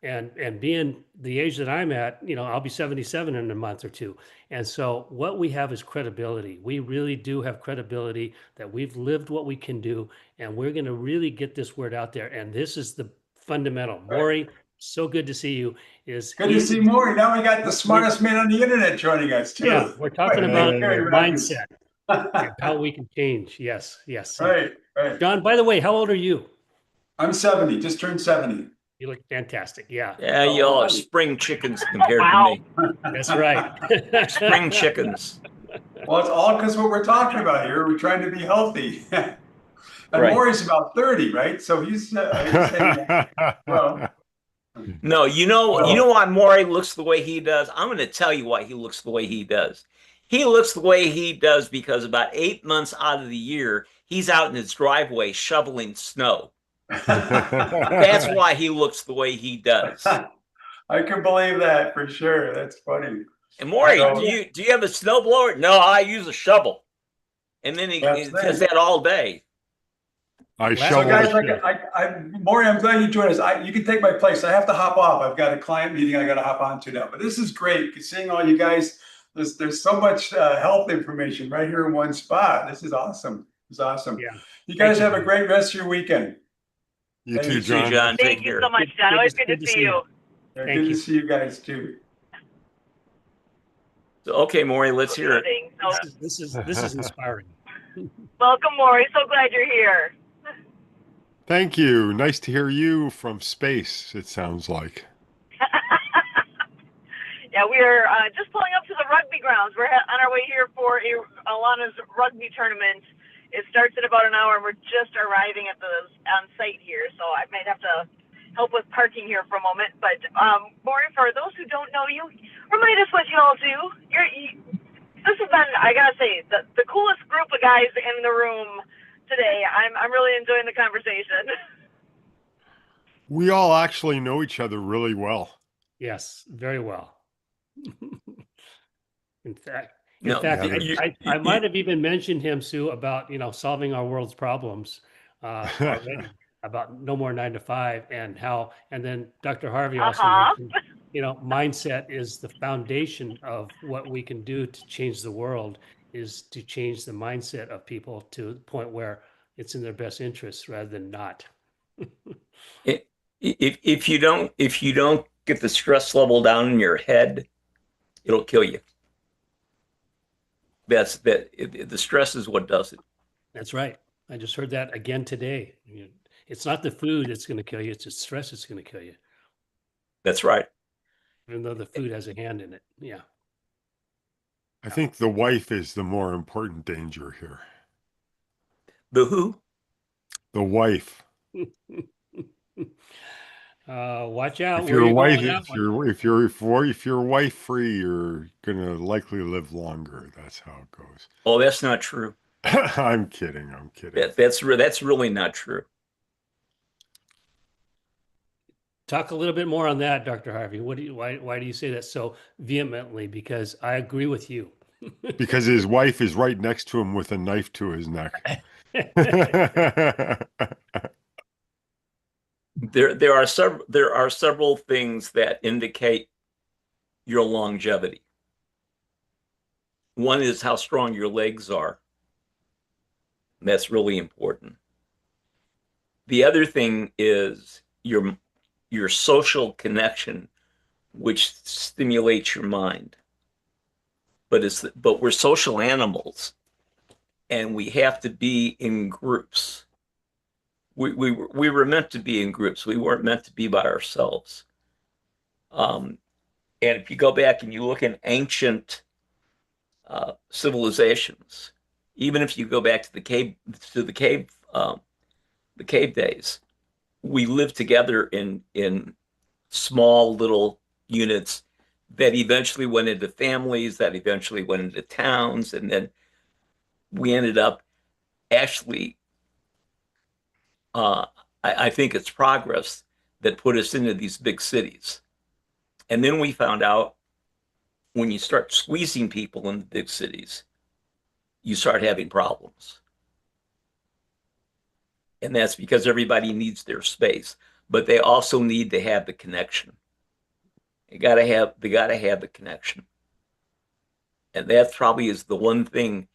and being the age that I'm at, you know, I'll be 77 in a month or two. And so what we have is credibility. We really do have credibility that we've lived what we can do, and we're going to really get this word out there. And this is the fundamental. Right. Maury, so good to see you. Good to see Maury. Now we got the smartest man on the internet joining us too. Yeah, we're talking about Gary mindset and how we can change. Yes, yes. Right. John, by the way, how old are you? I'm 70, just turned 70. You look fantastic. Yeah, Yeah, y'all are spring chickens compared to Wow. me. that's right. Spring chickens. Well, it's all because what we're talking about here. We're trying to be healthy. And Right. Maury's about 30, right? So he's saying, well, No, you know why Maury looks the way he does? I'm going to tell you why he looks the way he does. He looks the way he does because about 8 months out of the year, he's out in his driveway shoveling snow. That's why he looks the way he does. I can believe that for sure. That's funny. And Maury, do you have a snowblower? No, I use a shovel. And then he does that all day. So guys, Maury, I'm glad you joined us. You can take my place. I have to hop off. I've got a client meeting I got to hop on to now. But this is great. Seeing all you guys, there's so much health information right here in one spot. This is awesome. It's awesome. Yeah. You guys have a great rest of your weekend. You too, John. Thank you so much, John. Always good to see you. Good to see you guys too. So, okay, Maury, let's hear it. This is inspiring. Welcome, Maury. So glad you're here. Thank you. Nice to hear you from space, it sounds like. Yeah, we are just pulling up to the rugby grounds. We're on our way here for Alana's rugby tournament. It starts in about an hour, and we're just arriving at on site here, so I might have to help with parking here for a moment. But Maury, for those who don't know you, remind us what you all do. This has been, I gotta say, the coolest group of guys in the room today. I'm really enjoying the conversation. We all actually know each other really well. Yes, very well. In fact, I might have even mentioned him, Sue, about solving our world's problems already, about no more 9 to 5, and then Dr. Harvey also mentioned, mindset is the foundation of what we can do to change the world, is to change the mindset of people to the point where it's in their best interests rather than not. If you don't get the stress level down in your head, it'll kill you. The stress is what does it. That's right. I just heard that again today. It's not the food that's going to kill you; it's the stress that's going to kill you. That's right. Even though the food has a hand in it. Yeah. I think the wife is the more important danger here. The who? The wife. Watch out. If you're wife free, you're gonna likely live longer. That's how it goes. Oh, that's not true. I'm kidding. That's really not true. Talk a little bit more on that, Dr. Harvey. Why do you say that so vehemently? Because I agree with you. Because his wife is right next to him with a knife to his neck. There are several things that indicate your longevity. One is how strong your legs are. That's really important. The other thing is your social connection, which stimulates your mind. But we're social animals, and we have to be in groups. We were meant to be in groups. We weren't meant to be by ourselves. And if you go back and you look in ancient civilizations, even if you go back to the cave days, we lived together in small little units that eventually went into families, that eventually went into towns, and then we ended up actually. I think it's progress that put us into these big cities. And then we found out when you start squeezing people in the big cities, you start having problems. And that's because everybody needs their space, but they also need to have the connection. They gotta have the connection. And that probably is the one thing.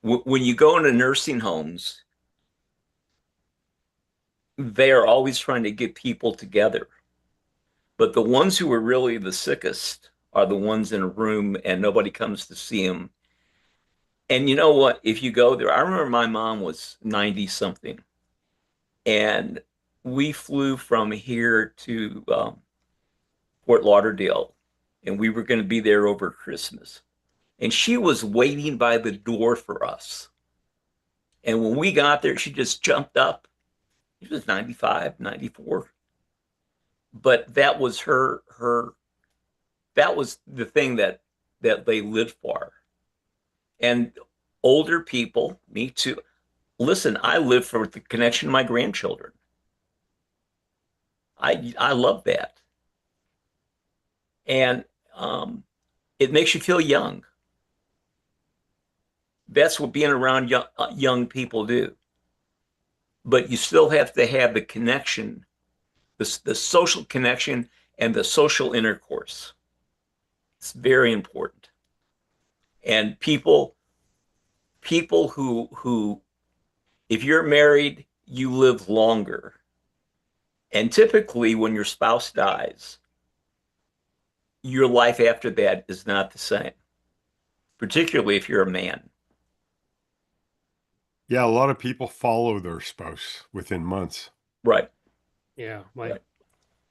When you go into nursing homes, they are always trying to get people together. But the ones who are really the sickest are the ones in a room and nobody comes to see them. And you know what? If you go there, I remember my mom was 90 something, and we flew from here to Fort Lauderdale, and we were going to be there over Christmas. And she was waiting by the door for us. And when we got there, she just jumped up. She was 95, 94. But that was her that was the thing that they lived for. And older people, me too. Listen, I live for the connection to my grandchildren. I love that. And it makes you feel young. That's what being around young people do. But you still have to have the connection, the social connection and the social intercourse. It's very important. And people who if you're married, you live longer. And typically when your spouse dies, your life after that is not the same, particularly if you're a man. Yeah, a lot of people follow their spouse within months. Right. Yeah, Right.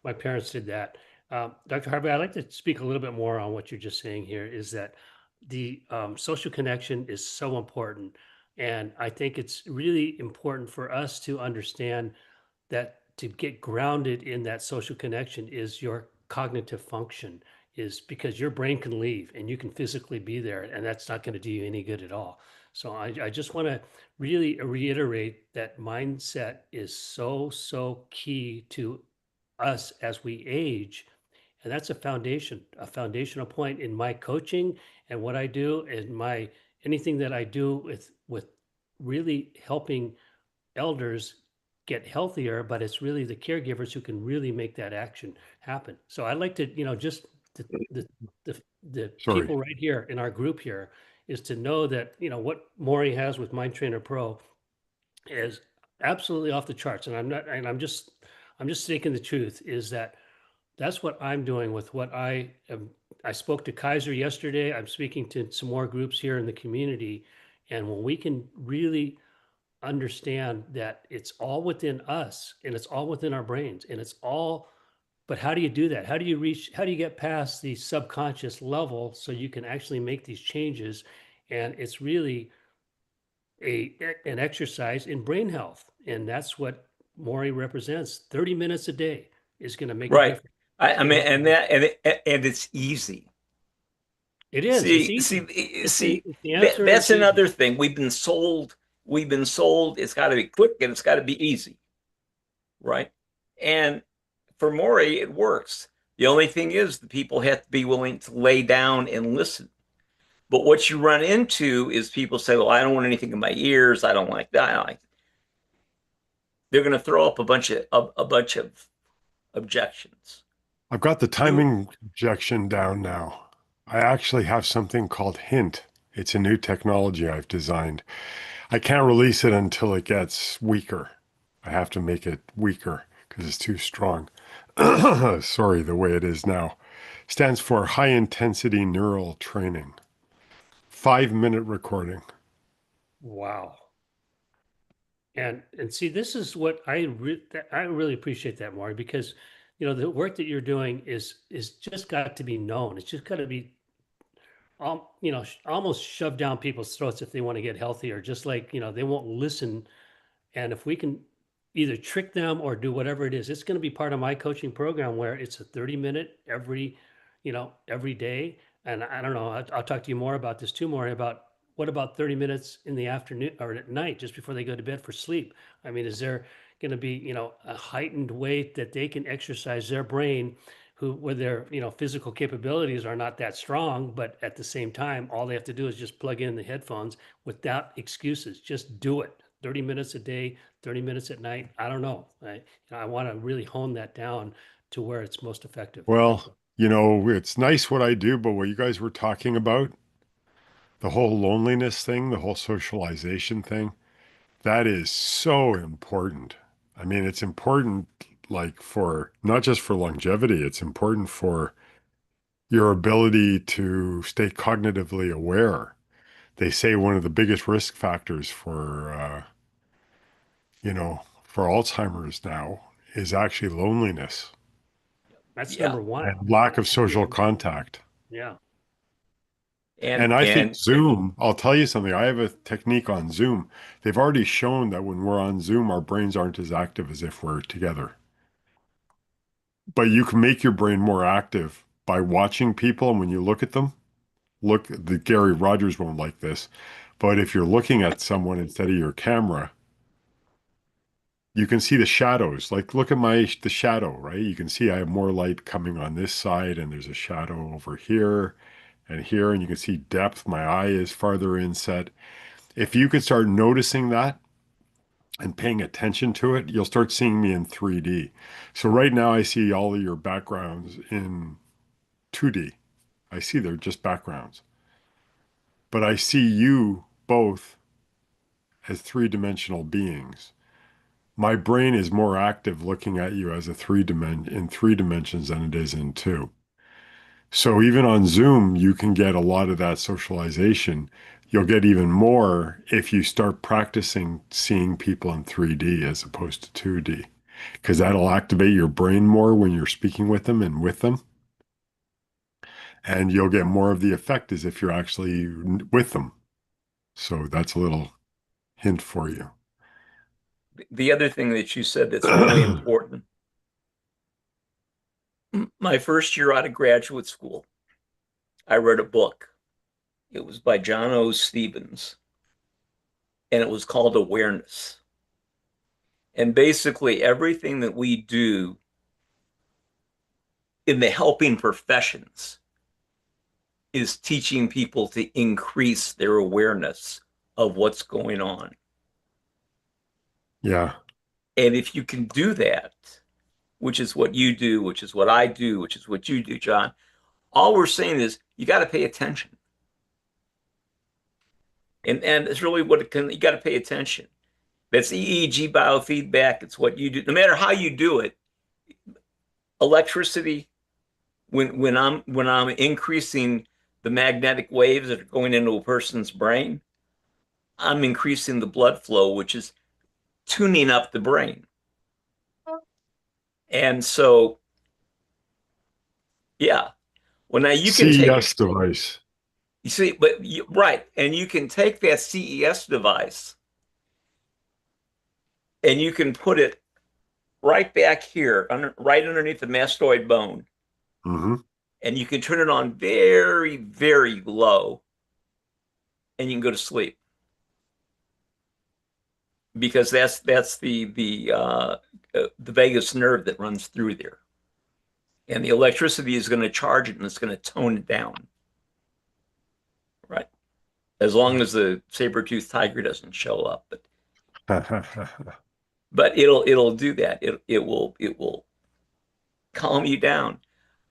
my parents did that. Dr. Harvey, I'd like to speak a little bit more on what you're just saying here is that the social connection is so important. And I think it's really important for us to understand that to get grounded in that social connection is your cognitive function, is because your brain can leave and you can physically be there, and that's not going to do you any good at all. So I just want to really reiterate that mindset is so key to us as we age. And that's a foundational point in my coaching and what I do and my anything that I do with really helping elders get healthier, but it's really the caregivers who can really make that action happen. So I'd like to, just the the the Sorry. people right here in our group here is to know that, what Maury has with Mind Trainer Pro is absolutely off the charts. And I'm just stating the truth is that that's what I'm doing with what I am. I spoke to Kaiser yesterday. I'm speaking to some more groups here in the community. And when we can really understand that it's all within us and it's all within our brains and it's all, but how do you do that? How do you get past the subconscious level so you can actually make these changes? And it's really an exercise in brain health. And that's what Maury represents. 30 minutes a day is going to make a Right. difference. I You mean, know, and it's easy. it is. It's See, easy. see, It's the, see, it's the answer and that's it's easy. another thing. We've been sold it's got to be quick and it's got to be easy, right? And for Maury, it works. The only thing is the people have to be willing to lay down and listen. But what you run into is people say, "Well, I don't want anything in my ears. I don't like that." I don't like. They're going to throw up a bunch of objections. I've got the You timing objection down now. I actually have something called Hint. It's a new technology I've designed. I can't release it until it gets weaker. I have to make it weaker because it's too strong. Sorry, the way it is now. Stands for high intensity neural training. 5-minute recording. Wow. And see, this is what I really appreciate that, Maury, because the work that you're doing is just got to be known. It's just got to be almost shoved down people's throats if they want to get healthier. Just like they won't listen, and if we can either trick them or do whatever it is, it's going to be part of my coaching program where it's a 30-minute every day. And I don't know, I'll talk to you more about this too, Maury, about what about 30 minutes in the afternoon or at night, just before they go to bed for sleep? I mean, is there going to be, a heightened way that they can exercise their brain where their, physical capabilities are not that strong, but at the same time, all they have to do is just plug in the headphones without excuses. Just do it. 30 minutes a day, 30 minutes at night. I don't know. I want to really hone that down to where it's most effective. Thank Well, you. it's nice what I do, but what you guys were talking about, the whole loneliness thing, the whole socialization thing, that is so important. I mean, it's important like for not just for longevity, it's important for your ability to stay cognitively aware. They say one of the biggest risk factors for, for Alzheimer's now is actually loneliness That's Yeah. number one. and lack of social contact. Yeah. And I think And Zoom, I'll tell you something. I have a technique on Zoom. They've already shown that when we're on Zoom, our brains aren't as active as if we're together. But you can make your brain more active by watching people. And when you look at them, the Gary Rogers won't like this, but if you're looking at someone instead of your camera, you can see the shadows. Like look at the shadow, right? You can see I have more light coming on this side and there's a shadow over here and here, and you can see depth. My eye is farther inset. If you could start noticing that and paying attention to it, you'll start seeing me in 3D. So right now I see all of your backgrounds in 2D. I see they're just backgrounds. But I see you both as three-dimensional beings. My brain is more active looking at you as in three dimensions than it is in two. So even on Zoom, you can get a lot of that socialization. You'll get even more if you start practicing seeing people in 3D as opposed to 2D, because that'll activate your brain more when you're speaking with them and with them. And you'll get more of the effect as if you're actually with them. So that's a little hint for you. the other thing that you said that's really important, my first year out of graduate school, I read a book. It was by John O. Stevens, and it was called Awareness. And basically, everything that we do in the helping professions is teaching people to increase their awareness of what's going on. Yeah. And if you can do that, which is what you do, which is what I do, which is what you do, John, all we're saying is you got to pay attention. And it's really what you got to pay attention. That's EEG biofeedback. It's what you do. No matter how you do it, electricity, when I'm increasing the magnetic waves that are going into a person's brain, I'm increasing the blood flow, which is tuning up the brain. And so, yeah. Well, now you can take, CES device. you see, but right, and you can take that CES device and you can put it right back here, right underneath the mastoid bone, Mm-hmm. and you can turn it on very, very low, and you can go to sleep because that's the vagus nerve that runs through there, and the electricity is going to charge it and it's going to tone it down, right? As long as the saber-toothed tiger doesn't show up, but it'll do that. It will calm you down.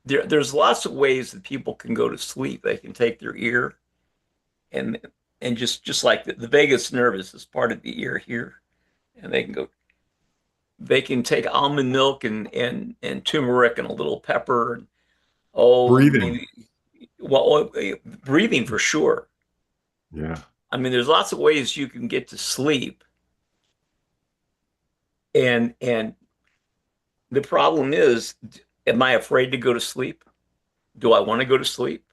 There's lots of ways that people can go to sleep. They can take their ear and just like the vagus nerve is part of the ear here, and they can take almond milk and turmeric and a little pepper and Breathing. maybe well breathing for sure. Yeah. I mean, there's lots of ways you can get to sleep, and the problem is, am I afraid to go to sleep? Do I want to go to sleep?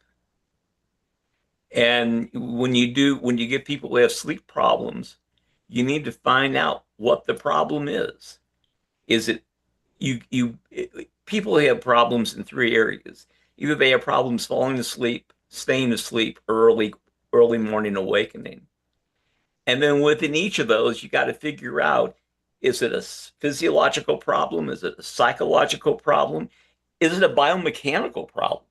And when you get people who have sleep problems, you need to find out what the problem is. Is it you people have problems in three areas. Either they have problems falling asleep, staying asleep, early morning awakening. And then within each of those, you got to figure out, is it a physiological problem? Is it a psychological problem? Is it a biomechanical problem?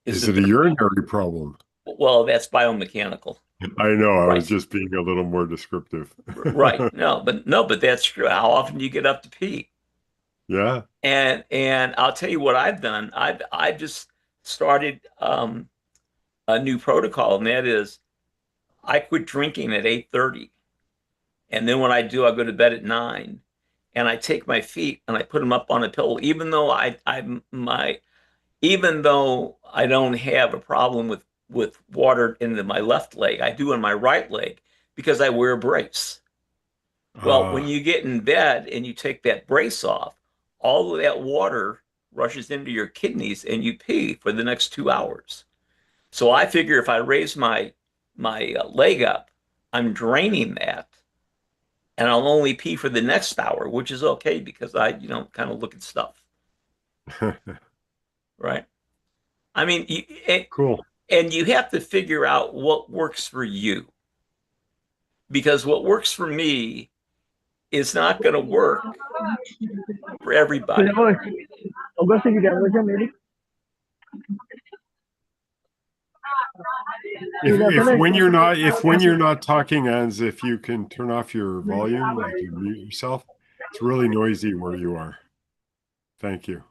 Is it a urinary problem? Well, that's biomechanical. I know, I was Right. just being a little more descriptive. Right. No, but that's true. How often do you get up to pee? Yeah. And I'll tell you what I've done. I've just started a new protocol, and that is I quit drinking at 8:30. And then when I do, I go to bed at 9. and I take my feet and I put them up on a pillow, even though I don't have a problem with water into my left leg, I do in my right leg because I wear a brace. Well, when Uh, you get in bed and you take that brace off, all of that water rushes into your kidneys and you pee for the next 2 hours. So I figure if I raise my leg up, I'm draining that, and I'll only pee for the next hour, which is okay because I, kind of look at stuff, right? I mean, cool. and you have to figure out what works for you, because what works for me is not going to work for everybody. If when you're not talking, Ans, if you can turn off your volume, like you mute yourself, it's really noisy where you are. Thank you.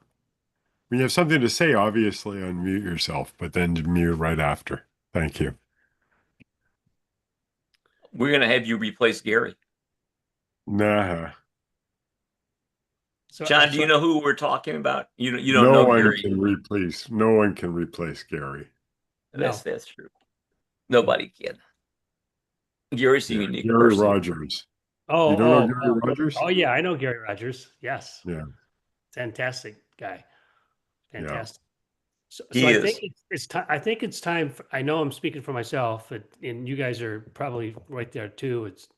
When you have something to say, obviously unmute yourself, but then mute right after. Thank you. We're going to have you replace Gary. Nah, John, do you know who we're talking about? You don't no know one Gary. can replace. No one can replace Gary. No. That's true. Nobody can. Gary's a Yeah, unique Gary person. Rogers. You don't know Gary Rogers? Oh yeah, I know Gary Rogers. Yes. Yeah, Fantastic guy. yeah. Fantastic. So He I is. think it's time. I think it's time. I know I'm speaking for myself, and you guys are probably right there too. It's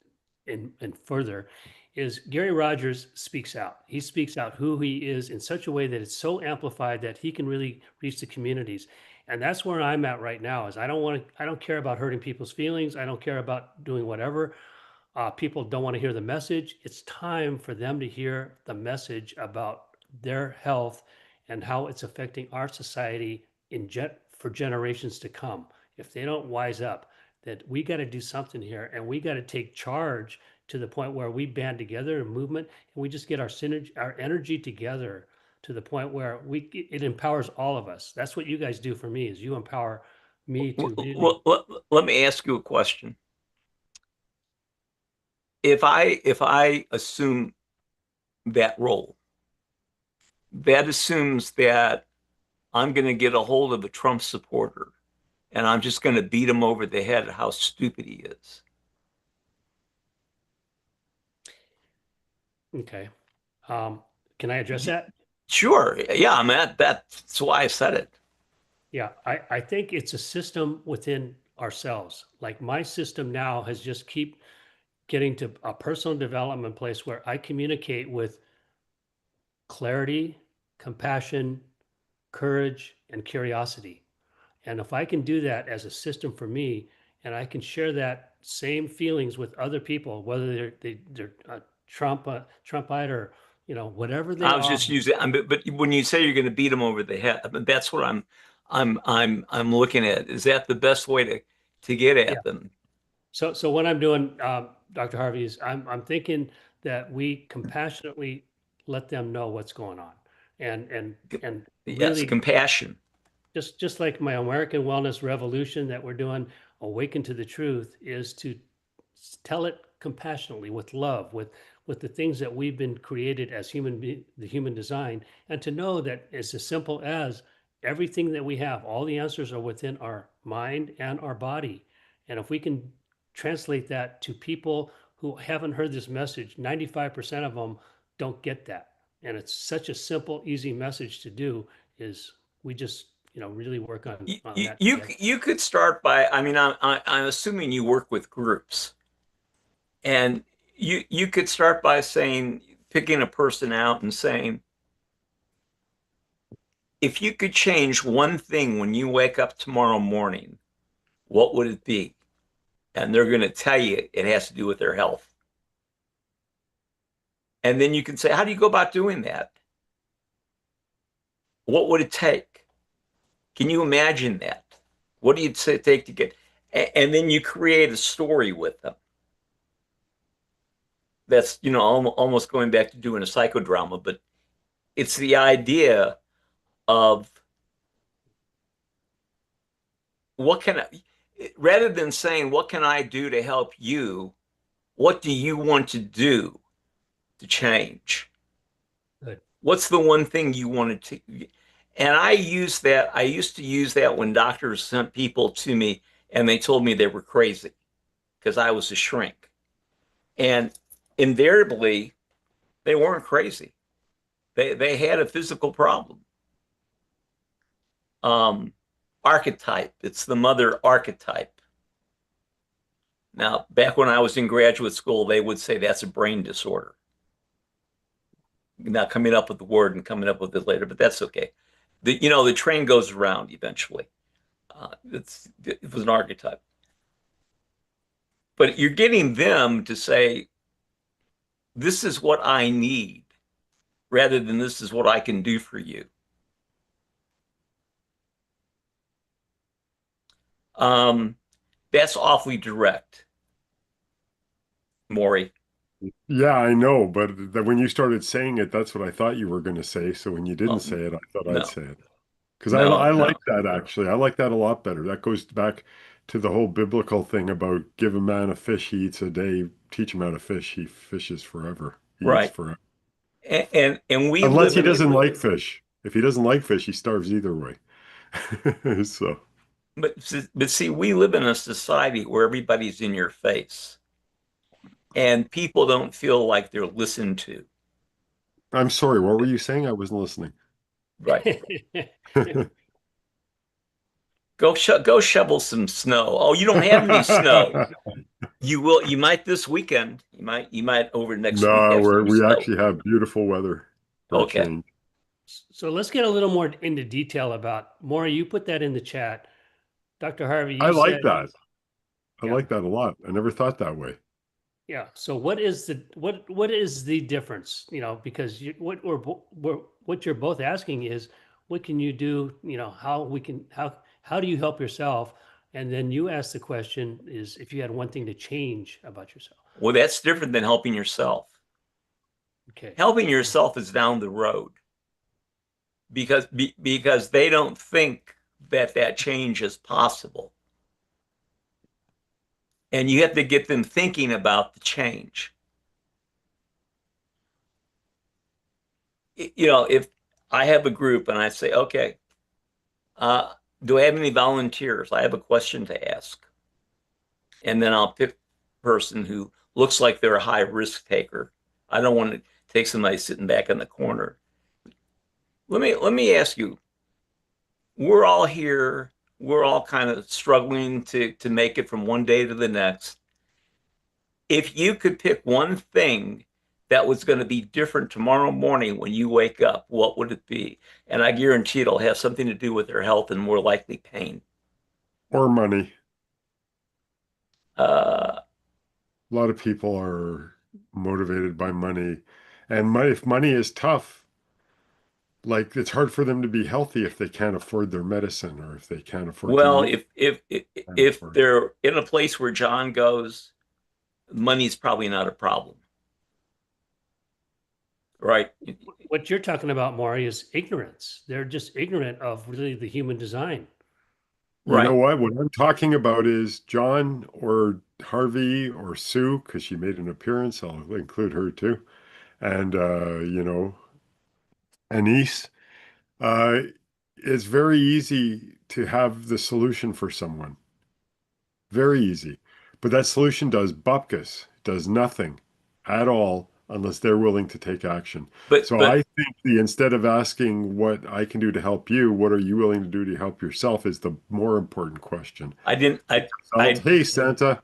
and further is Gary Rogers speaks out. He speaks out who he is in such a way that it's so amplified that he can really reach the communities. And that's where I'm at right now. Is I don't care about hurting people's feelings. I don't care about doing whatever. People don't want to hear the message. It's time for them to hear the message about their health and how it's affecting our society for generations to come. If they don't wise up, that we got to do something here, and we got to take charge to the point where we band together in movement, and we just get our synergy, our energy together to the point where it empowers all of us. That's what you guys do for me. Is you empower me to really. Let me ask you a question. If I assume that role, that assumes that I'm going to get a hold of a Trump supporter and I'm just going to beat him over the head at how stupid he is. Okay. Can I address that? Sure. Yeah, I mean that's why I said it. Yeah, I think it's a system within ourselves. Like my system now has just keep getting to a personal development place where I communicate with clarity, compassion, courage, and curiosity. And if I can do that as a system for me, and I can share that same feelings with other people, whether they're Trumpite or whatever they I was are. just using, but when you say you're going to beat him over the head, I mean, that's what I'm looking at. Is that the best way to get Yeah. at them? So what I'm doing, Dr. Harvey, is I'm thinking that we compassionately let them know what's going on, and Yes, really compassion. just like my American Wellness Revolution that we're doing, awaken to the truth, is to tell it compassionately with love, with the things that we've been created as the human design, and to know that it's as simple as everything that we have, all the answers are within our mind and our body. And if we can translate that to people who haven't heard this message, 95% of them don't get that. And it's such a simple, easy message to do, is we just, really work on that together. You could start by, I mean, I'm assuming you work with groups, and you could start by saying, picking a person out and saying, if you could change one thing when you wake up tomorrow morning, what would it be? And they're going to tell you it has to do with their health. And then you can say, how do you go about doing that? What would it take? Can you imagine that? What do you take to get? And then you create a story with them. That's, almost going back to doing a psychodrama, but it's the idea of what can I, rather than saying, what can I do to help you? What do you want to do to change. Good. What's the one thing you wanted to? And I used that. I used to use that when doctors sent people to me and they told me they were crazy because I was a shrink. And invariably, they weren't crazy. They had a physical problem. Um, Archetype. It's the mother archetype. Now, back when I was in graduate school, they would say that's a brain disorder. Not coming up with the word and coming up with it later, but that's okay. The train goes around eventually. It was an archetype. But you're getting them to say, this is what I need, rather than this is what I can do for you. That's awfully direct, Maury. Yeah, I know, but when you started saying it, that's what I thought you were going to say. So when you didn't Oh, say it, I thought I'd no, say it. Because no, I no. like that actually. I like that a lot better. That goes back to the whole biblical thing about give a man a fish, he eats a day. Teach him how to fish, he fishes forever. He eats Right. forever. And we Unless live he in doesn't like fish. If he doesn't like fish, he starves either way. So but see, we live in a society where everybody's in your face and people don't feel like they're listened to. I'm sorry, what were you saying? I wasn't listening. Right. Go shovel some snow. Oh, you don't have any snow. You will. You might this weekend. You might over next week No, have some we snow. actually have beautiful weather for a Okay. change. So let's get a little more into detail about Maury. You put that in the chat. Dr. Harvey, I you like said, that. I yeah, like that a lot. I never thought that way. yeah. So what is the difference? Because what you're both asking is, what can you do? How do you help yourself? And then you ask the question is, if you had one thing to change about yourself. Well, that's different than helping yourself. Okay. Helping yourself is down the road because they don't think that change is possible. And you have to get them thinking about the change. If I have a group and I say, okay, do I have any volunteers? I have a question to ask. And then I'll pick a person who looks like they're a high risk taker. I don't want to take somebody sitting back in the corner. Let me ask you, we're all here, we're all kind of struggling to make it from one day to the next. If you could pick one thing that was going to be different tomorrow morning when you wake up, what would it be? And I guarantee it'll have something to do with their health and more likely pain. Or money. Uh, A lot of people are motivated by money. And if money is tough, like it's hard for them to be healthy if they can't afford their medicine or if they can't afford to well, eat. if they're in a place where John goes, money's probably not a problem, right? What you're talking about, Maury, is ignorance. They're just ignorant of really the human design. You know Right. what? What I'm talking about is John or Harvey or Sue, because she made an appearance. I'll include her too. And, Anise. Uh, it's very easy to have the solution for someone. Very easy. But that solution does bupkis, does nothing at all unless they're willing to take action. But So but I think instead of asking what I can do to help you, what are you willing to do to help yourself is the more important question. I didn't I Hey, Santa,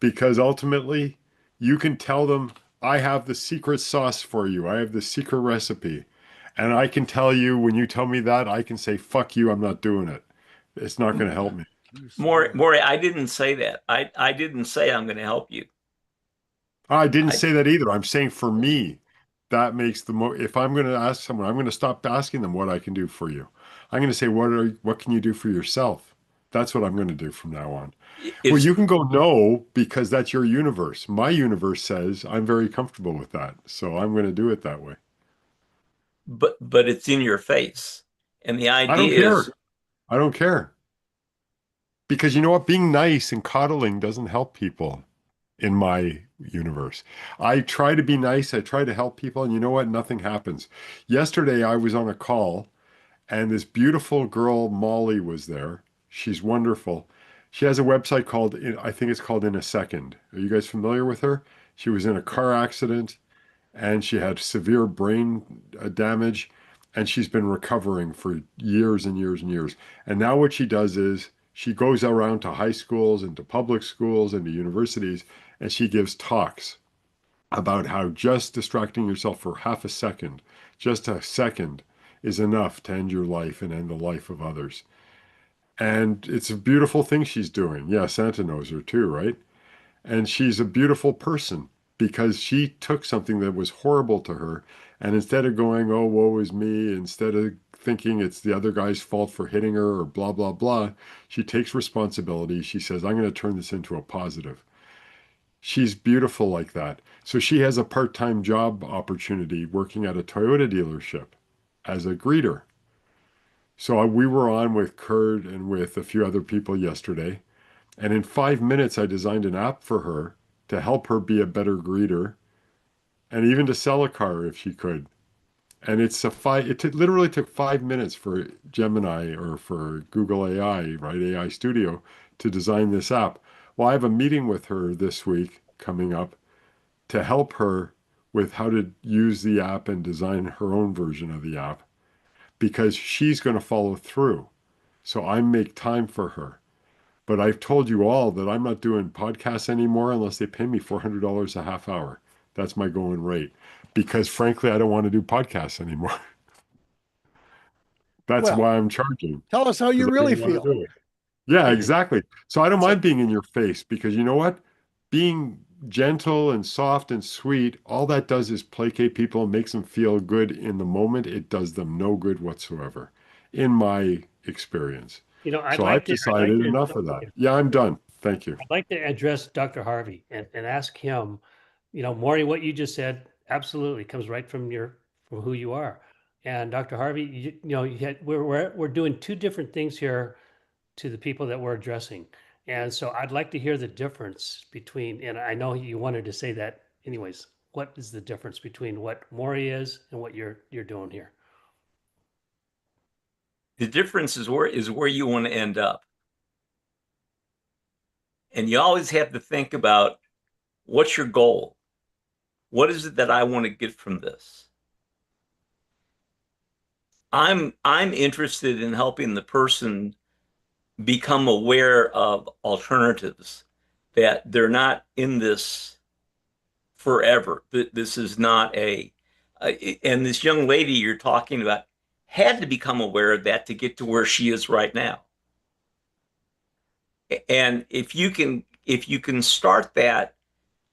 because ultimately you can tell them, I have the secret sauce for you. I have the secret recipe. And I can tell you when you tell me that, I can say, fuck you, I'm not doing it. It's not going to help me. Maury, I didn't say that. I didn't say I'm going to help you. I didn't I say that either. I'm saying for me, that makes if I'm going to ask someone, I'm going to stop asking them what I can do for you. I'm going to say, what can you do for yourself? That's what I'm going to do from now on. Well, it's you can go no because that's your universe. My universe says I'm very comfortable with that. So I'm going to do it that way. but it's in your face. And the I don't idea care. is I don't care. Because you know what? Being nice and coddling doesn't help people. in my universe. I try to be nice. I try to help people. And you know what? Nothing happens. Yesterday, I was on a call and this beautiful girl, Molly, was there. She's wonderful. She has a website called, I think it's called In a Second. Are you guys familiar with her? She was in a car accident and she had severe brain damage, and she's been recovering for years and years and years. And now what she does is she goes around to high schools and to public schools and to universities, and she gives talks about how just distracting yourself for half a second, just a second, is enough to end your life and end the life of others. And it's a beautiful thing she's doing. Yeah, Santa knows her too, right? And she's a beautiful person because she took something that was horrible to her. And instead of going, oh, woe is me, instead of thinking it's the other guy's fault for hitting her or blah, blah, blah, she takes responsibility. She says, I'm going to turn this into a positive. She's beautiful like that. So she has a part-time job opportunity working at a Toyota dealership as a greeter. So we were on with Kurt and with a few other people yesterday. And in 5 minutes, I designed an app for her to help her be a better greeter and even to sell a car if she could. And literally took 5 minutes for Gemini or for Google AI, right? AI Studio to design this app. Well, I have a meeting with her this week coming up to help her with how to use the app and design her own version of the app because she's going to follow through. So I make time for her. But I've told you all that I'm not doing podcasts anymore unless they pay me $400 a half hour. That's my going rate. Because frankly, I don't want to do podcasts anymore. That's Well, why I'm charging, tell us how you because I really don't want to feel. do it. Yeah, exactly. So I don't So, mind being in your face because you know what? Being gentle and soft and sweet, all that does is placate people and makes them feel good in the moment. It does them no good whatsoever, in my experience. You know, So I've decided enough of that. Yeah, I'm done. Thank you. I'd like to address Dr. Harvey and ask him, you know, Maury, what you just said absolutely comes right from from who you are. And Dr. Harvey, you know, we're doing two different things here to the people that we're addressing. And so I'd like to hear the difference between, and I know you wanted to say that anyways, what is the difference between what Maury is and what you're doing here? The difference is where you want to end up. And you always have to think about what's your goal? What is it that I want to get from this? I'm interested in helping the person become aware of alternatives, that they're not in this forever. This is not and this young lady you're talking about had to become aware of that to get to where she is right now. And if you can start that,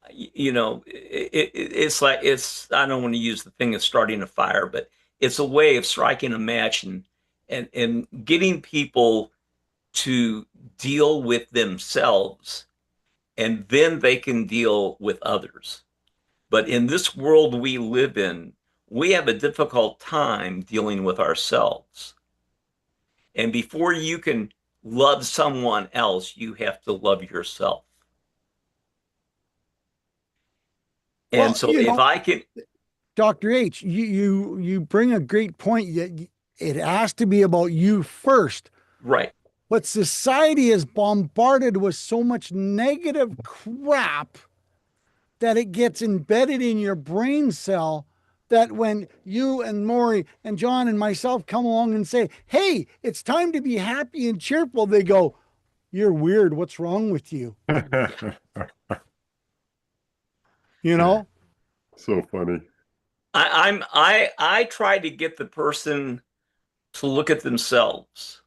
you know, it's like, I don't want to use the thing of starting a fire, but it's a way of striking a match and getting people to deal with themselves, and then they can deal with others. But in this world we live in, we have a difficult time dealing with ourselves. And before you can love someone else, you have to love yourself. And well, so if I can, Dr. H, you bring a great point. It has to be about you first. right, But society is bombarded with so much negative crap that it gets embedded in your brain cell that when you and Maury and John and myself come along and say, hey, it's time to be happy and cheerful, they go, you're weird. What's wrong with you? You know? So funny. I try to get the person to look at themselves.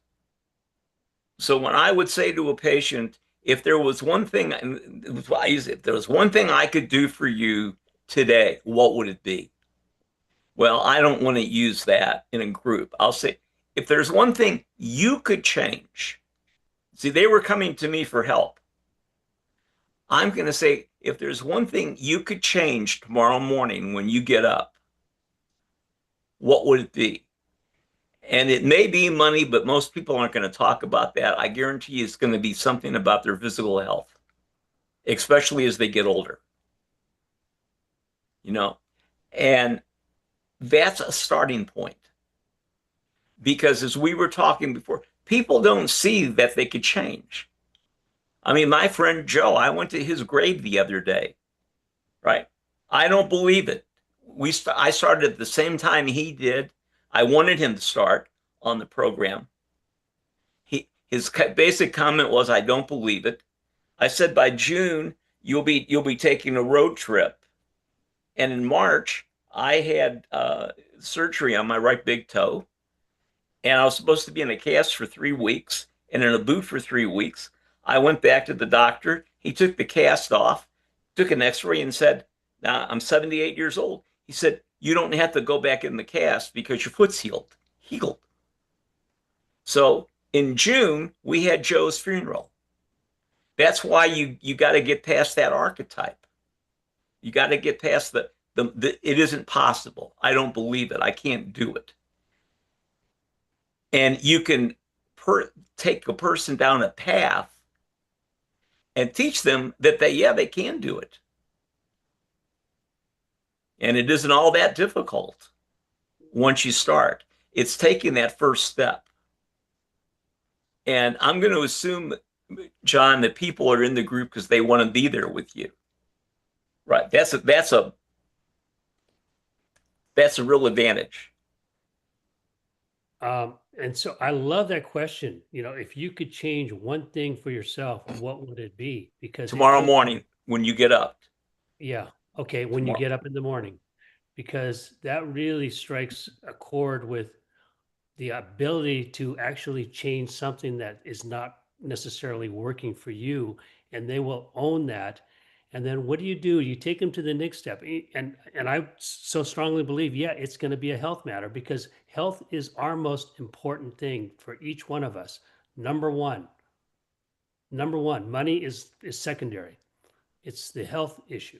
So when I would say to a patient, if there was one thing, if there was one thing I could do for you today, what would it be? Well, I don't want to use that in a group. I'll say, if there's one thing you could change, see, they were coming to me for help. I'm going to say, if there's one thing you could change tomorrow morning when you get up, what would it be? And it may be money, but most people aren't going to talk about that. I guarantee you it's going to be something about their physical health. especially as they get older, you know, and that's a starting point. Because as we were talking before, people don't see that they could change. I mean, my friend Joe, I went to his grave the other day, right? I don't believe it. I started at the same time he did. I wanted him to start on the program. His basic comment was, "I don't believe it." I said, "By June, you'll be taking a road trip." And in March, I had surgery on my right big toe, and I was supposed to be in a cast for 3 weeks and in a boot for 3 weeks. I went back to the doctor. He took the cast off, took an x-ray, and said, "Now I'm 78 years old." He said, "You don't have to go back in the cast because your foot's healed." So in June, we had Joe's funeral. That's why you got to get past that archetype. You got to get past the it isn't possible. I don't believe it. I can't do it. And you can take a person down a path and teach them that they can do it. And it isn't all that difficult once you start. It's taking that first step. And I'm going to assume, John, that people are in the group because they want to be there with you. Right. That's a real advantage. And so I love that question. You know, if you could change one thing for yourself, what would it be? Because tomorrow morning when you get up. Yeah. Okay. When you get up in the morning, because that really strikes a chord with the ability to actually change something that is not necessarily working for you, and they will own that. And then what do? You take them to the next step. And I so strongly believe, yeah, it's going to be a health matter, because health is our most important thing for each one of us. Number one, money is secondary. It's the health issue.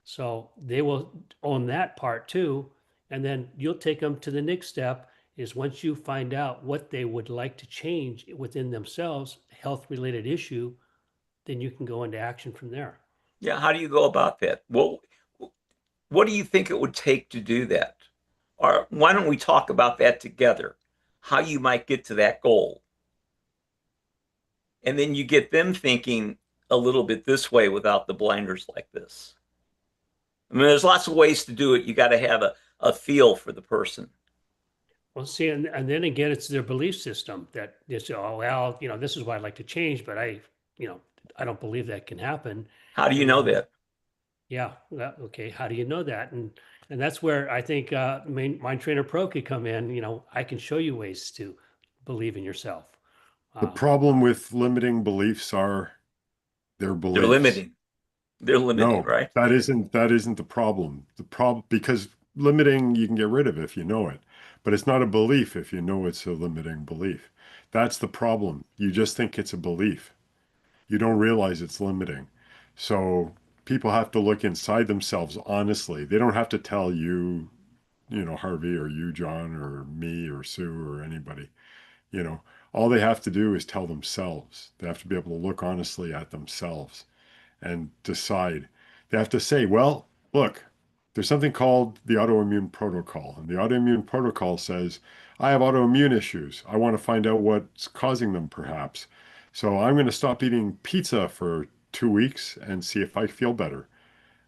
So they will own that part too. And then you'll take them to the next step, is once you find out what they would like to change within themselves, health related issue, then you can go into action from there. Yeah. How do you go about that? Well, what do you think it would take to do that? Or why don't we talk about that together? How you might get to that goal. And then you get them thinking a little bit this way without the blinders like this. I mean, there's lots of ways to do it. You got to have a feel for the person. Well, see, and then again, it's their belief system that they say, oh, well, this is what I'd like to change, but I don't believe that can happen. How do you know that? Yeah. Okay. How do you know that? And that's where I think Mind Trainer Pro could come in. I can show you ways to believe in yourself. The problem with limiting beliefs are their beliefs. They're limiting. They're limiting, No, right? that isn't the problem. The problem, because limiting you can get rid of if you know it, but it's not a belief if you know it's a limiting belief. That's the problem. You just think it's a belief. You don't realize it's limiting. So people have to look inside themselves honestly. They don't have to tell you, Harvey, or you, John, or me, or Sue, or anybody. All they have to do is tell themselves. They have to be able to look honestly at themselves and decide. They have to say, well, look, there's something called the autoimmune protocol. And the autoimmune protocol says, I have autoimmune issues. I want to find out what's causing them, perhaps. So I'm going to stop eating pizza for 2 weeks and see if I feel better.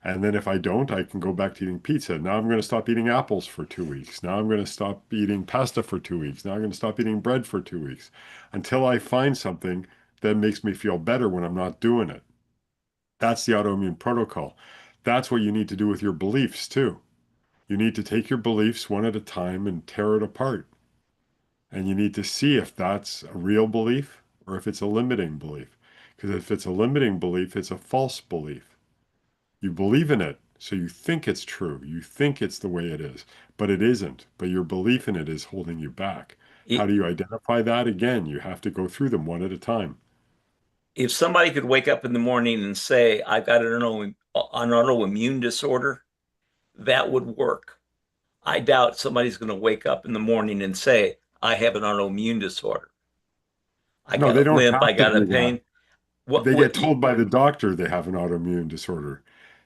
And then if I don't, I can go back to eating pizza. Now I'm going to stop eating apples for 2 weeks. Now I'm going to stop eating pasta for 2 weeks. Now I'm going to stop eating bread for 2 weeks until I find something that makes me feel better when I'm not doing it. That's the autoimmune protocol. That's what you need to do with your beliefs too. You need to take your beliefs one at a time and tear it apart. And you need to see if that's a real belief or if it's a limiting belief. Because if it's a limiting belief, it's a false belief. You believe in it, so you think it's true. You think it's the way it is, but it isn't. But your belief in it is holding you back. How do you identify that? Again, you have to go through them one at a time. If somebody could wake up in the morning and say, I've got an autoimmune disorder, that would work. I doubt somebody's going to wake up in the morning and say, I have an autoimmune disorder. I got a limp, I got a pain. They get what you, told by the doctor they have an autoimmune disorder.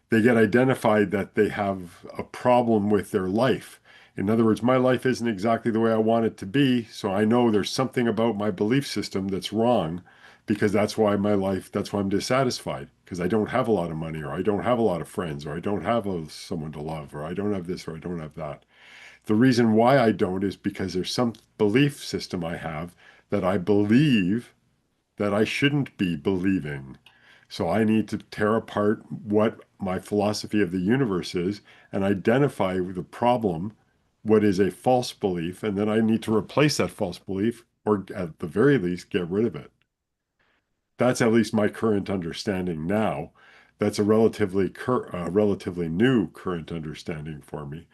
They get identified that they have a problem with their life. In other words, my life isn't exactly the way I want it to be, so I know there's something about my belief system that's wrong because that's why I'm dissatisfied because I don't have a lot of money or I don't have a lot of friends or I don't have someone to love or I don't have this or I don't have that. The reason why I don't is because there's some belief system I have that I believe that I shouldn't be believing. So I need to tear apart what my philosophy of the universe is and identify the problem, what is a false belief, and then I need to replace that false belief or at the very least get rid of it. That's at least my current understanding now. That's a relatively new current understanding for me.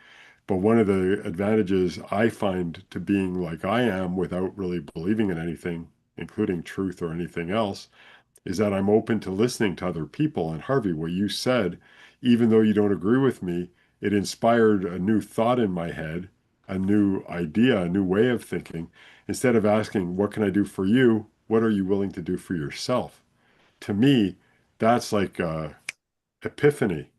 But one of the advantages I find to being like I am without really believing in anything, including truth or anything else, is that I'm open to listening to other people. And Harvey, what you said, even though you don't agree with me, it inspired a new thought in my head, a new idea, a new way of thinking. Instead of asking, what can I do for you? What are you willing to do for yourself? To me, that's like epiphany.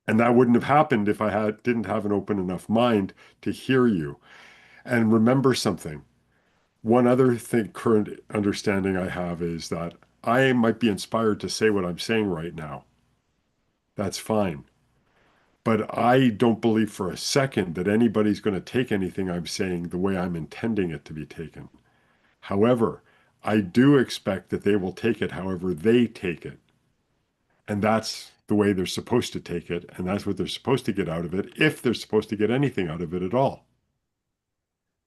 And that wouldn't have happened if didn't have an open enough mind to hear you. And remember something. One other thing, current understanding I have is that I might be inspired to say what I'm saying right now. That's fine. But I don't believe for a second that anybody's going to take anything I'm saying the way I'm intending it to be taken. However, I do expect that they will take it however they take it. And that's the way they're supposed to take it. And that's what they're supposed to get out of it, if they're supposed to get anything out of it at all.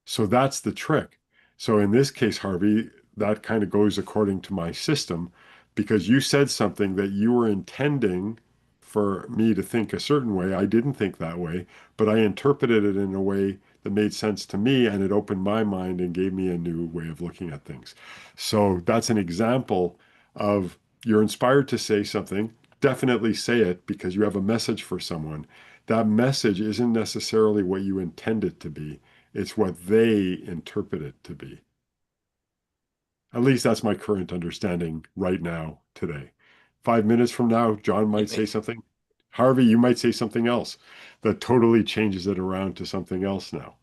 So that's the trick. So in this case, Harvey, that kind of goes according to my system because you said something that you were intending for me to think a certain way. I didn't think that way, but I interpreted it in a way that made sense to me and it opened my mind and gave me a new way of looking at things. So that's an example of you're inspired to say something. Definitely say it because you have a message for someone. That message isn't necessarily what you intend it to be. It's what they interpret it to be. At least that's my current understanding right now, today. 5 minutes from now, John might say something. Harvey, you might say something else that totally changes it around to something else now.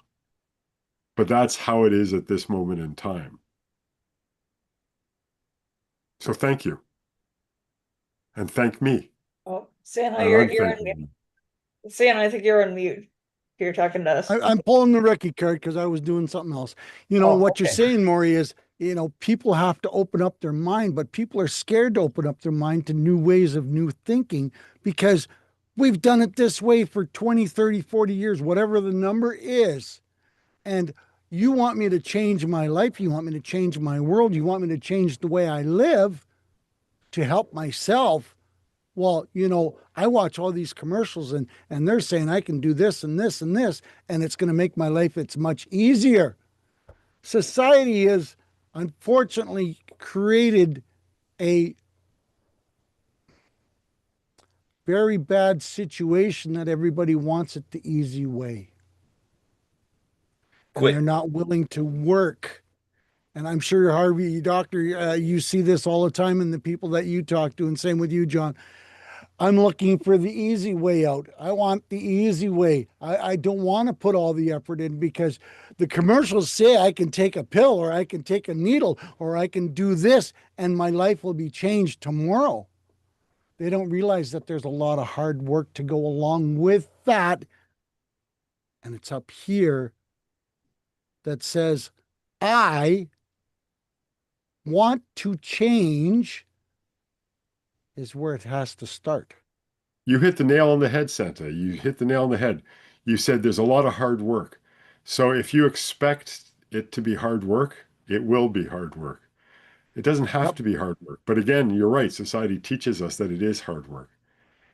But that's how it is at this moment in time. So thank you. And thank me. Oh, Santa, And I'm you're on mute. thanking you. Santa, I think you're on mute. If you're talking to us. I'm pulling the Ricky card because I was doing something else. Oh, What you're okay. saying, Maury, is, people have to open up their mind, but people are scared to open up their mind to new ways of new thinking because we've done it this way for 20, 30, 40 years, whatever the number is. And you want me to change my life. You want me to change my world. You want me to change the way I live to help myself. Well, I watch all these commercials and they're saying I can do this and this and this, and it's going to make my life, it's much easier. Society has unfortunately created a very bad situation that everybody wants it the easy way. And they're quit. not willing to work. And I'm sure, Harvey, doctor, you see this all the time in the people that you talk to, and same with you, John. I'm looking for the easy way out. I want the easy way. I don't want to put all the effort in because the commercials say I can take a pill or I can take a needle or I can do this and my life will be changed tomorrow. They don't realize that there's a lot of hard work to go along with that. And it's up here that says, I want to change, is where it has to start. You hit the nail on the head, Santa. You hit the nail on the head. You said there's a lot of hard work. So if you expect it to be hard work, it will be hard work. It doesn't have Yep. to be hard work. But again, you're right. Society teaches us that it is hard work.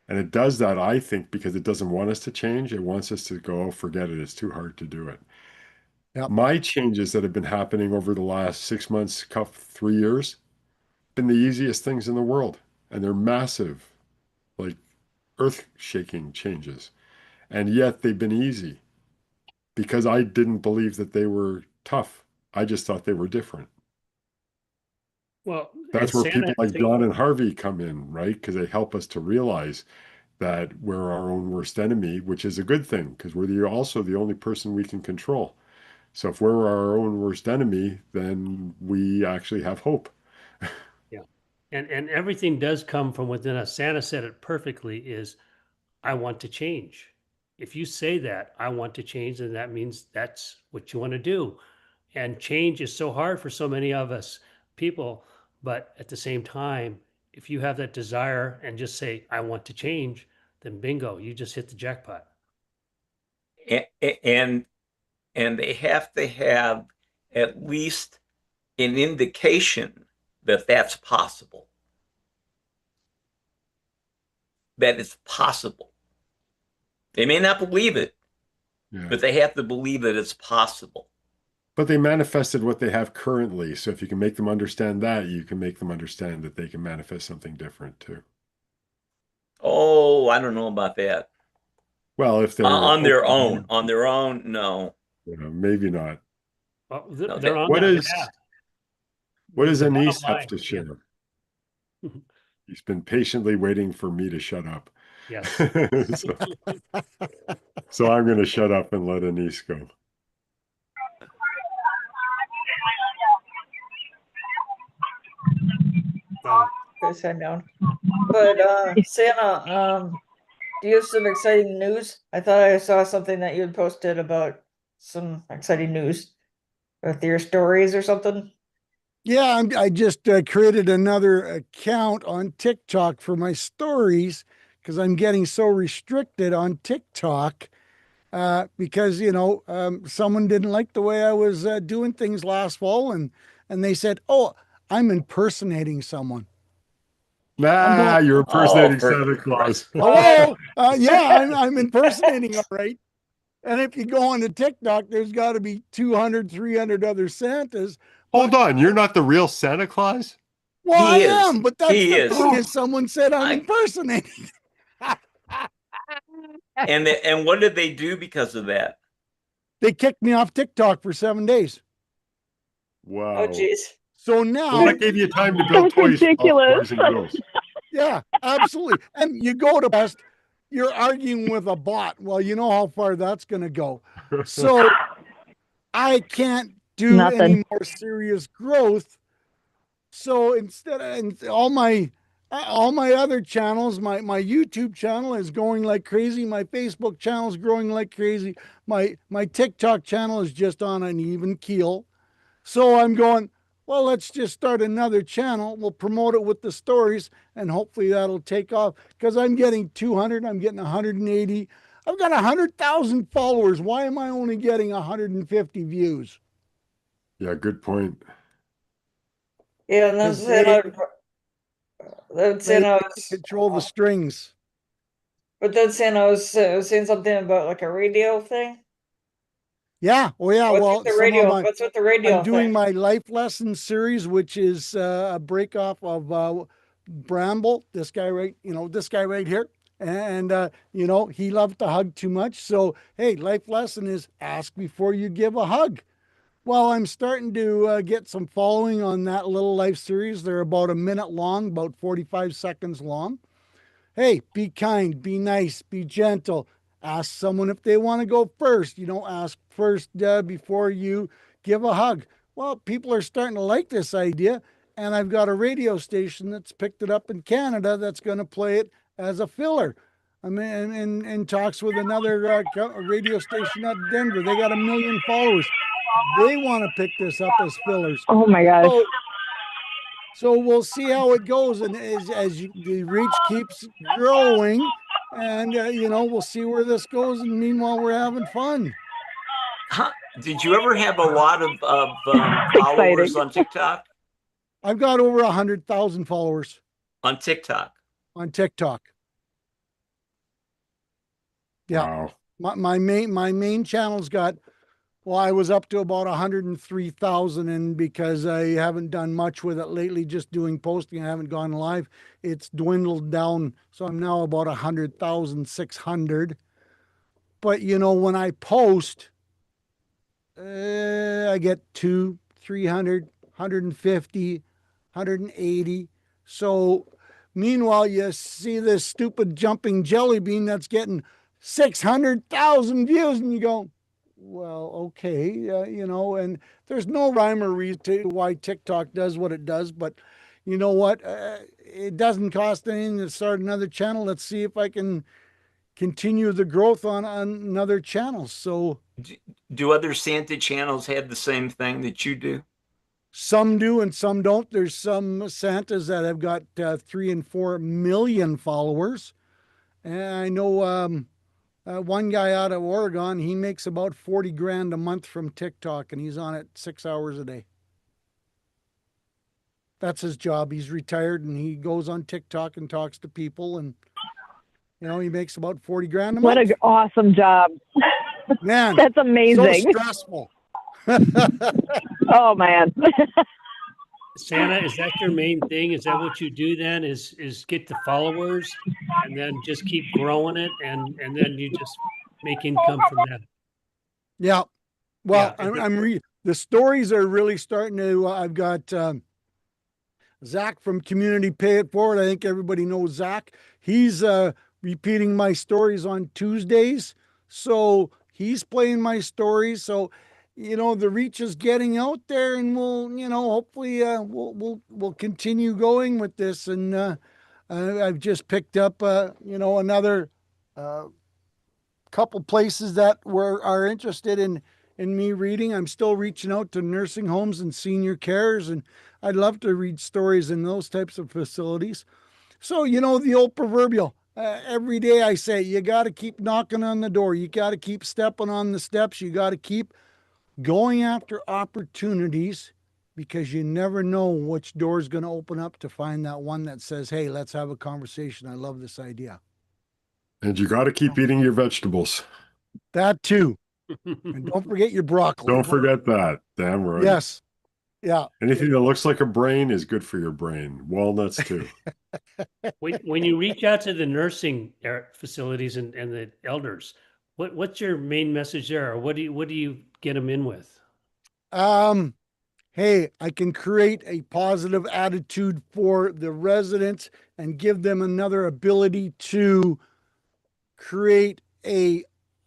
And it does that, I think, because it doesn't want us to change. It wants us to go, oh, forget it. It's too hard to do it. Yep. My changes that have been happening over the last 6 months, 3 years, been the easiest things in the world. And they're massive, like earth-shaking changes. And yet they've been easy because I didn't believe that they were tough. I just thought they were different. Well, and That's where Santa, people like John and Harvey come in, right? Because they help us to realize that we're our own worst enemy, which is a good thing because also the only person we can control. So if we're our own worst enemy, then we actually have hope. yeah. And everything does come from within us. Santa said it perfectly is, I want to change. If you say that, I want to change, then that means that's what you want to do. And change is so hard for so many of us people. But at the same time, if you have that desire and just say, I want to change, then bingo, you just hit the jackpot. And they have to have at least an indication that that's possible. That it's possible. They may not believe it, Yeah. but they have to believe that it's possible. But they manifested what they have currently. So if you can make them understand that, you can make them understand that they can manifest something different too. Oh, I don't know about that. Well, if they're On their open, own, no. maybe not. Well, No, they're on What that is path. what does The bottom Anise have line, to yeah. share? He's been patiently waiting for me to shut up. Yes. So I'm going to shut up and let Anise go. Go sign down. But Santa, do you have some exciting news? I thought I saw something that you had posted about some exciting news with your stories or something. Yeah, I just created another account on TikTok for my stories because I'm getting so restricted on TikTok because someone didn't like the way I was doing things last fall, and they said, "Oh, I'm impersonating someone." I'm Nah, going, you're Oh, impersonating Santa Claus. "Hello, yeah, I'm impersonating, all right." And if you go on to TikTok, there's got to be 200, 300 other Santas. Hold on, you're not the real Santa Claus? Well, I he is. am, but that's He the is. thing is someone said I'm I, impersonating. and what did they do because of that? They kicked me off TikTok for 7 days. Oh, Wow. jeez. So So now, that gave you time to build That's toys for all the ridiculous. boys and girls. yeah, absolutely. And you go to best, you're arguing with a bot. Well, you know how far that's going to go. So I can't do any Nothing. more serious growth. So instead, and all my other channels, my YouTube channel is going like crazy. My Facebook channel is growing like crazy. My TikTok channel is just on an even keel. So I'm going, well, let's just start another channel. We'll promote it with the stories, and hopefully that'll take off because I'm getting 200, I'm getting 180. I've got 100,000 followers. Why am I only getting 150 views? Yeah, good point. Yeah, and Because they then Santa was, control the strings. but then Santa was saying something about like a radio thing. Yeah. Oh, yeah. What's with Well, the some of radio? my, What's with the I'm radio doing thing? my life lesson series, which is a break off of Bramble, this guy right here. And, he loved to hug too much. So, hey, life lesson is ask before you give a hug. Well, I'm starting to get some following on that little life series. They're about a minute long, about 45 seconds long. Hey, be kind, be nice, be gentle. Ask someone if they want to go first. Ask first before you give a hug. Well, people are starting to like this idea. And I've got a radio station that's picked it up in Canada that's going to play it as a filler. I'm in talks with another radio station out of Denver. They got 1 million followers. They want to pick this up as fillers. Oh my gosh. So we'll see how it goes, and the reach keeps growing, and we'll see where this goes. And meanwhile, we're having fun. Did you ever have a lot of followers Exciting. on TikTok? I've got over 100,000 followers On TikTok. on TikTok. Yeah, Wow. my main channel's got. Well, I was up to about 103,000, and because I haven't done much with it lately, just doing posting, I haven't gone live. It's dwindled down, so I'm now about 100,600. But when I post, I get 200, 300, 150. 180. So meanwhile, you see this stupid jumping jelly bean that's getting 600,000 views, and you go, well, okay, and there's no rhyme or reason to why TikTok does what it does, but you know what? It doesn't cost anything to start another channel. Let's see if I can continue the growth on another channel. So Do other Santa channels have the same thing that you do? some do and some don't. There's some Santas that have got 3 and 4 million followers. And I know one guy out of Oregon, he makes about 40 grand a month from TikTok, and he's on it 6 hours a day. That's his job. He's retired and he goes on TikTok and talks to people, and he makes about 40 grand a What month. an awesome job. Man, That's so amazing. stressful. Oh, man. Santa, is that your main thing? Is that what you do then? Is get the followers and then just keep growing it, and then you just make income from that? Yeah. Well, Yeah. the stories are really starting to. I've got Zach from Community Pay It Forward. I think everybody knows Zach. He's repeating my stories on Tuesdays, so he's playing my stories. So, the reach is getting out there, and we'll, hopefully, we'll continue going with this. And I've just picked up, another couple places that are interested in me reading. I'm still reaching out to nursing homes and senior cares, and I'd love to read stories in those types of facilities. So, the old proverbial, every day I say, you got to keep knocking on the door. You got to keep stepping on the steps. You got to keep going after opportunities, because you never know which door is going to open up to find that one that says, hey, let's have a conversation. I love this idea. And you got to keep eating your vegetables. That too. And don't forget your broccoli. Don't forget that. Damn right. Yes. Yeah. Anything that looks like a brain is good for your brain. Walnuts too. When you reach out to the nursing facilities and the elders, what's your main message there, or what do you get them in with? Hey, I can create a positive attitude for the residents and give them another ability to create a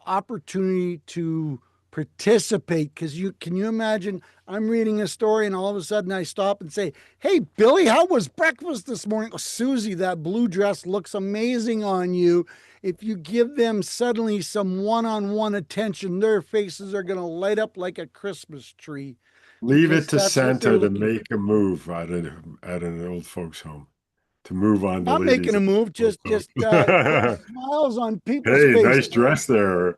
opportunity to participate. Because can you imagine, I'm reading a story and all of a sudden I stop and say, hey, Billy, how was breakfast this morning? Oh, Susie, that blue dress looks amazing on you. If you give them suddenly some one-on-one attention, their faces are going to light up like a Christmas tree. Leave Because it to that's what they're Santa to looking make a move at an old folks home. To move on to Not ladies. making a move, just put smiles on people's Hey, faces. nice dress there.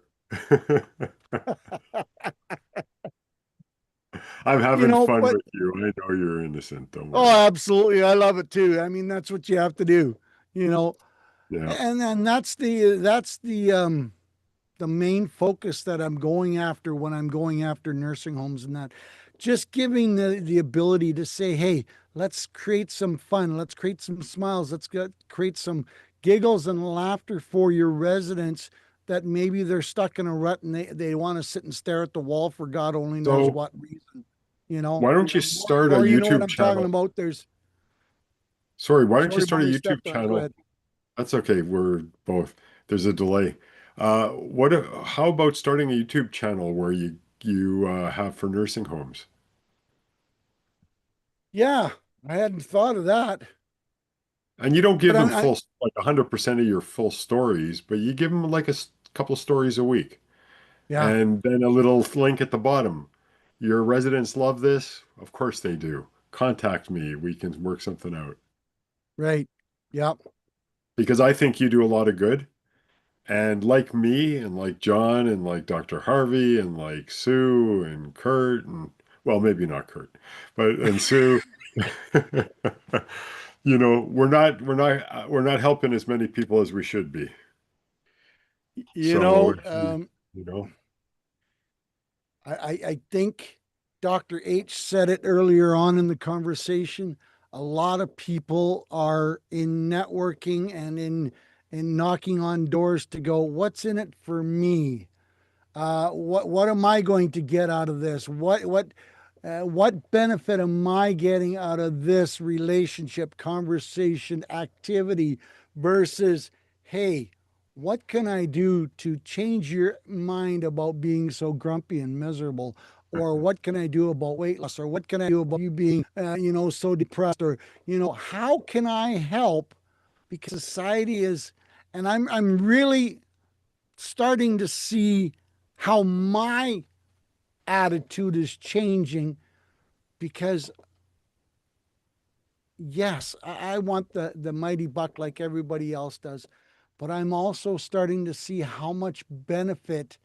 I'm having fun with you. I know you're innocent. Don't worry. Oh, absolutely. I love it too. I mean, that's what you have to do, Yeah. And then that's the main focus that I'm going after when I'm going after nursing homes, and that just giving the ability to say, hey, let's create some fun, let's create some smiles, create some giggles and laughter for your residents that maybe they're stuck in a rut and they want to sit and stare at the wall for God only knows what reason. Why don't you start a you know what YouTube I'm channel? talking about? Sorry, why don't you start a Bonnie, YouTube channel? That's okay. We're both. There's a delay. How about starting a YouTube channel where you have for nursing homes? Yeah, I hadn't thought of that. And you don't give them full, like 100% of your full stories, but you give them like a couple stories a week. Yeah. And then a little link at the bottom. Your residents love this? Of course they do. Contact me. We can work something out. Right. Yep. Because I think you do a lot of good. And like me and like John and like Dr. Harvey and like Sue and Kurt and, well, maybe not Kurt, and Sue, we're not helping as many people as we should be. I think Dr. H said it earlier on in the conversation. A lot of people are in networking and in knocking on doors to go, what's in it for me? What am I going to get out of this? What benefit am I getting out of this relationship, conversation, activity versus, hey, what can I do to change your mind about being so grumpy and miserable? Or what can I do about weight loss? Or what can I do about you being, so depressed? Or, how can I help? Because society is, and I'm really starting to see how my attitude is changing because yes, I want the mighty buck like everybody else does, but I'm also starting to see how much benefit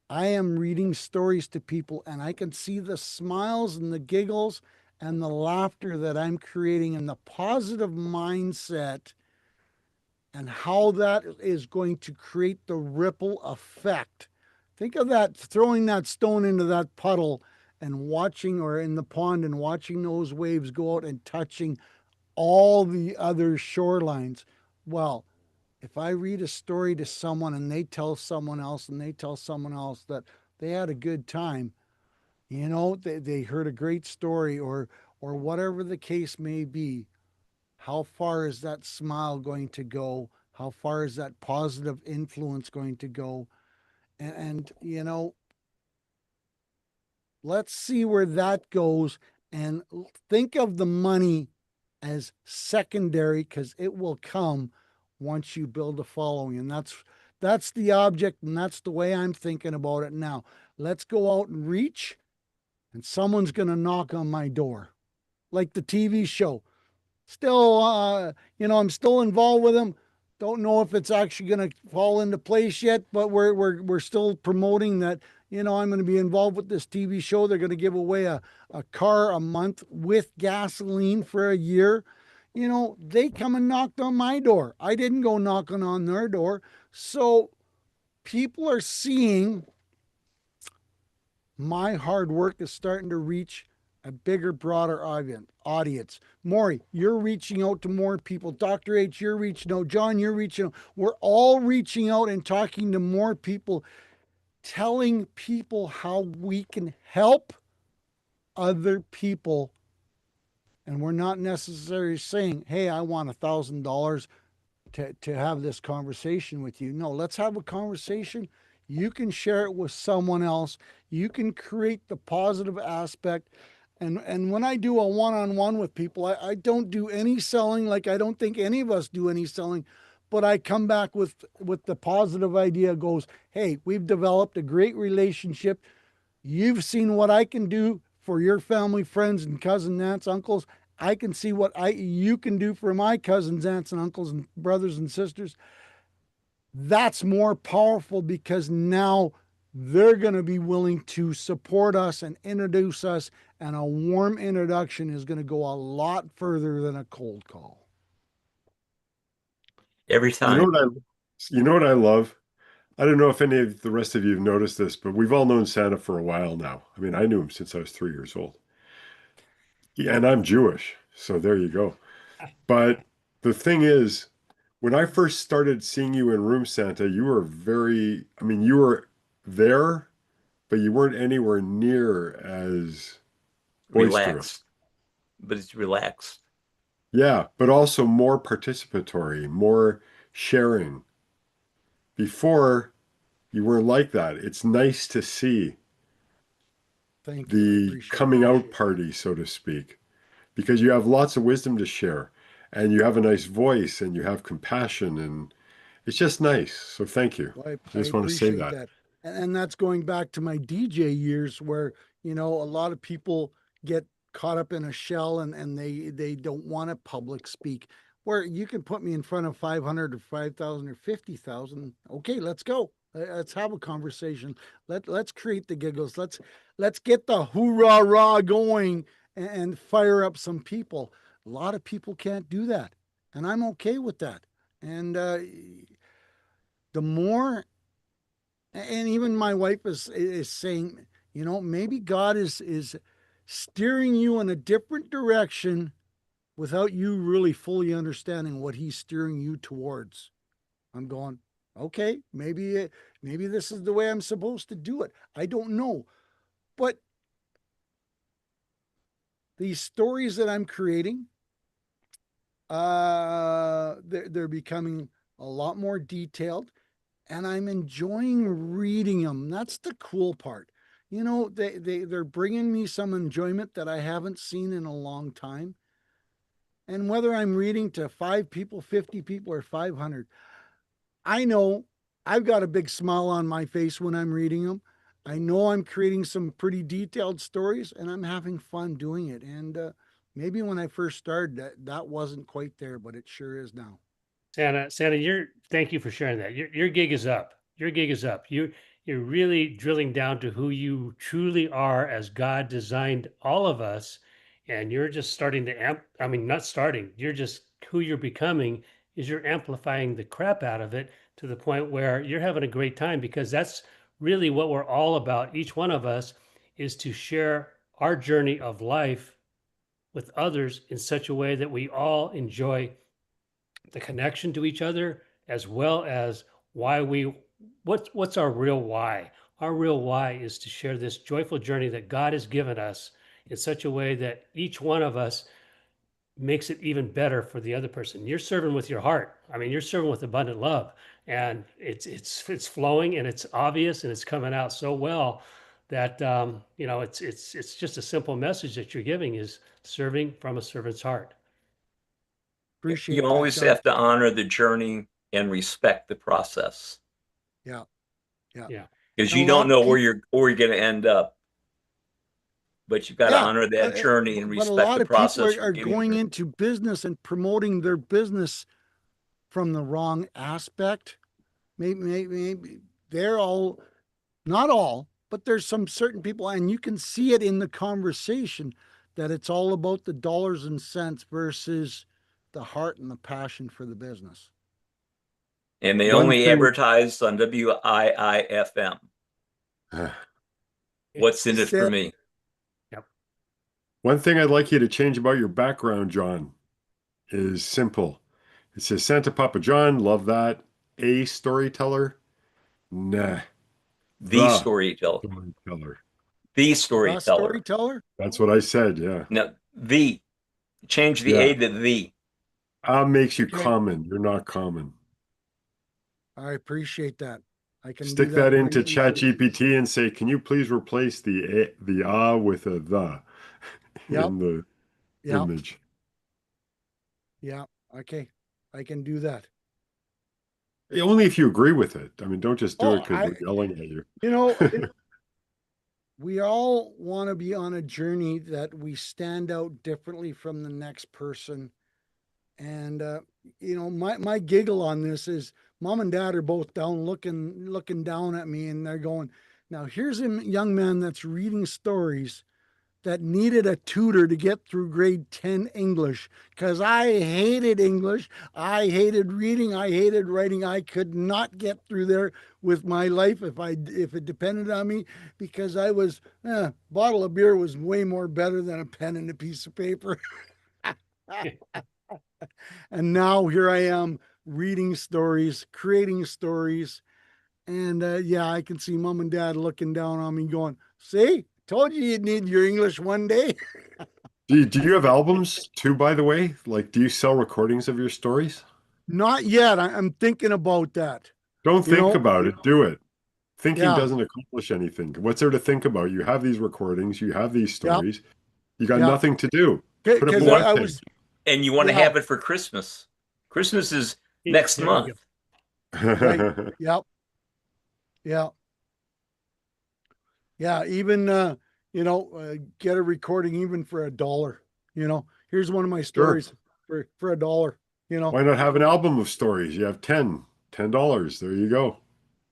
I am reading stories to people, and I can see the smiles and the giggles and the laughter that I'm creating and the positive mindset and how that is going to create the ripple effect. Think of that, throwing that stone into that puddle and watching, or in the pond, and watching those waves go out and touching all the other shorelines. Well, if I read a story to someone and they tell someone else and they tell someone else that they had a good time, they heard a great story, or whatever the case may be, how far is that smile going to go? How far is that positive influence going to go? And let's see where that goes, and think of the money as secondary because it will come once you build a following. And that's the object, and that's the way I'm thinking about it now. Let's go out and reach, and someone's going to knock on my door. Like the TV show. Still, I'm still involved with them. Don't know if it's actually going to fall into place yet, but we're still promoting that. I'm going to be involved with this TV show. They're going to give away a car a month with gasoline for a year. They come and knocked on my door. I didn't go knocking on their door. So people are seeing my hard work is starting to reach a bigger, broader audience. Maury, you're reaching out to more people. Dr. H, you're reaching out. John, you're reaching out. We're all reaching out and talking to more people, telling people how we can help other people. And we're not necessarily saying, hey, I want $1,000 to have this conversation with you. No, let's have a conversation. You can share it with someone else. You can create the positive aspect. And when I do a one-on-one with people, I don't do any selling. Like, I don't think any of us do any selling, but I come back with the positive idea goes, hey, we've developed a great relationship. You've seen what I can do for your family, friends, and cousins, aunts, uncles. I can see what you can do for my cousins, aunts, and uncles, and brothers and sisters. That's more powerful because now they're going to be willing to support us and introduce us, and a warm introduction is going to go a lot further than a cold call. Every You time. know what I love? I don't know if any of the rest of you have noticed this, but we've all known Santa for a while now. I mean, I knew him since I was 3 years old. Yeah, and I'm Jewish, so there you go. But the thing is, when I first started seeing you in Room Santa, you were you were there, but you weren't anywhere near as boisterous. Relaxed, but it's relaxed. Yeah, but also more participatory, more sharing. Before, you weren't like that. It's nice to see Thank you. I the appreciate coming it. out party, so to speak, because you have lots of wisdom to share and you have a nice voice and you have compassion, and it's just nice. So thank you. Well, I I just want to say appreciate that. that. And that's going back to my DJ years where, a lot of people get caught up in a shell and they don't want to public speak. Where you can put me in front of 500 or 5,000 or 50,000. Okay, let's go. Let's have a conversation. Let's create the giggles. Let's get the hoorah rah going and fire up some people. A lot of people can't do that, and I'm okay with that. And the more, and even my wife is saying, maybe God is steering you in a different direction without you really fully understanding what he's steering you towards. I'm going, okay, maybe this is the way I'm supposed to do it. I don't know. But these stories that I'm creating, they're becoming a lot more detailed, and I'm enjoying reading them. That's the cool part. You know, they're bringing me some enjoyment that I haven't seen in a long time. And whether I'm reading to 5 people, 50 people, or 500, I know I've got a big smile on my face when I'm reading them. I know I'm creating some pretty detailed stories, and I'm having fun doing it. And maybe when I first started, that wasn't quite there, but it sure is now. Santa, thank you for sharing that. Your gig is up. Your gig is up. You're really drilling down to who you truly are as God designed all of us. And you're just starting to I mean, not starting, you're just who you're becoming is you're amplifying the crap out of it to the point where you're having a great time, because that's really what we're all about. Each one of us is to share our journey of life with others in such a way that we all enjoy the connection to each other, as well as what's our real why. Our real why is to share this joyful journey that God has given us in such a way that each one of us makes it even better for the other person. You're serving with your heart. I mean, you're serving with abundant love, and it's flowing, and it's obvious, and it's coming out so well that it's just a simple message that you're giving, is serving from a servant's heart. You Appreciate that, always John. have to honor the journey and respect the process, Yeah. Yeah. because And you a lot don't of know people, where you're going to end up. But you've got to yeah, honor that journey and but a respect lot the of people process for are getting going there. into business and promoting their business from the wrong aspect. Maybe they're all, not all, but there's some certain people, and you can see it in the conversation, that it's all about the dollars and cents versus the heart and the passion for the business. And they One only thing, advertise on WIIFM. What's in it for Say, me? Yep. one thing I'd like you to change about your background, John, is simple. It says Santa Papa John, love that. A storyteller? Nah, The the storyteller. storyteller. The the storyteller. storyteller. That's what I said, yeah. No, the. Change the Yeah. A to the. Makes you Okay, common. You're not common. I appreciate that. I can do Stick that that right into easily. ChatGPT and say, can you please replace the with a the Yep, in the yep, image? yeah. Okay, I can do that. Only if you agree with it. I mean, don't just do it Oh, because we're yelling at you. you know, we all want to be on a journey that we stand out differently from the next person. And my giggle on this is mom and dad are both down looking down at me, and they're going, now here's a young man that's reading stories that needed a tutor to get through grade 10 English, because I hated English. I hated reading. I hated writing. I could not get through there with my life if it depended on me, because I was, bottle of beer was way more better than a pen and a piece of paper. And now here I am reading stories, creating stories. And yeah, I can see mom and dad looking down on me going, see, told you you'd need your English one day. Do you have albums too, by the way? Like, do you sell recordings of your stories? Not yet. I'm thinking about that. Don't You think know, about it. Do it. Thinking yeah, doesn't accomplish anything. What's there to think about? You have these recordings, you have these yeah, stories. You got yeah. nothing to do. Put up a Because You want, I webpage. was, and you want to yeah, have it for Christmas. Christmas is next There you go. month. right. Yep. Yeah. Yeah. Even, get a recording even for $1. Here's one of my Sure. stories for $1. Why not have an album of stories? You have $10. There you go.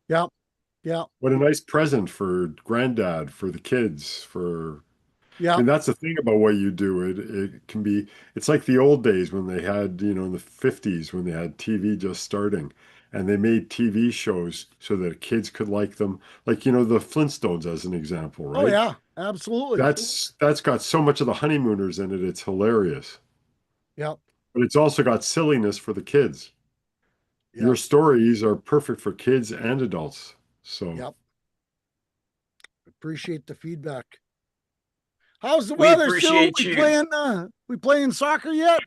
Yeah. Yeah. What a nice present for granddad, for the kids, for I Yeah. mean, that's the thing about what you do. It can be, it's like the old days when they had, in the 50s when they had TV just starting and they made TV shows so that kids could like them. Like, the Flintstones as an example, Oh, right? yeah. Absolutely. That's got so much of the honeymooners in it, it's hilarious. Yeah. But it's also got silliness for the kids. Yeah. Your stories are perfect for kids and adults. So Yep. Appreciate the feedback. How's the We weather, Sue? appreciate you. We playing soccer yet?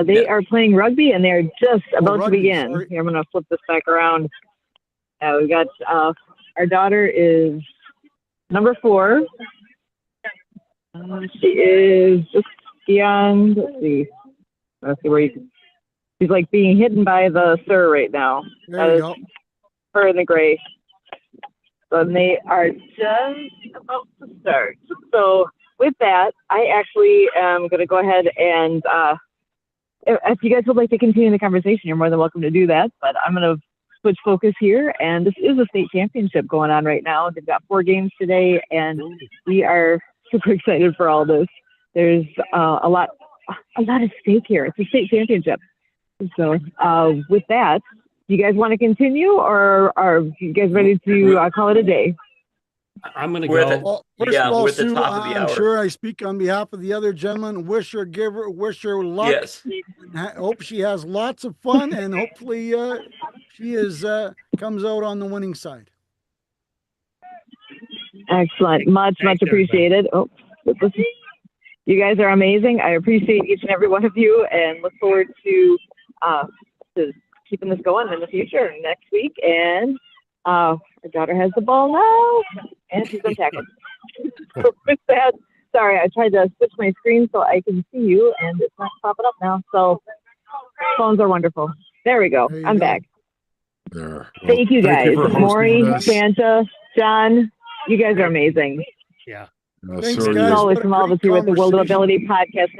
They are playing rugby and they're just about to rugby, begin. sorry. Here, I'm going to flip this back around. We got our daughter is number 4. She is just beyond. Let's see where you can. She's like being hidden by the sir right now. There you go. Her in the gray. So they are just about to start. So with that, I actually am going to go ahead and if you guys would like to continue the conversation, you're more than welcome to do that. But I'm going to switch focus here. And this is a state championship going on right now. They've got 4 games today, and we are super excited for all this. There's a lot at stake here. It's a state championship. So with that, do you guys want to continue, or are you guys ready to call it a day? I'm going to We're at go. the- Well, first Yeah, of all, we're at the Sue, top of the I'm hour. sure I speak on behalf of the other gentleman. Wish her luck. Yes. Hope she has lots of fun, and hopefully she comes out on the winning side. Excellent. Much Thanks, appreciated. Oh, you guys are amazing. I appreciate each and every one of you and look forward to keeping this going in the future next week. And our daughter has the ball now, and she's been tackled. So with that, sorry, I tried to switch my screen so I can see you, and it's not popping up now. So phones are wonderful. There we go. There you I'm go. back. There. Thank you guys. for hosting Maury, this. Santa, John, you guys are amazing. Yeah. Thanks, so guys. Always What a from all of us great here at the World of conversation. Ability Podcast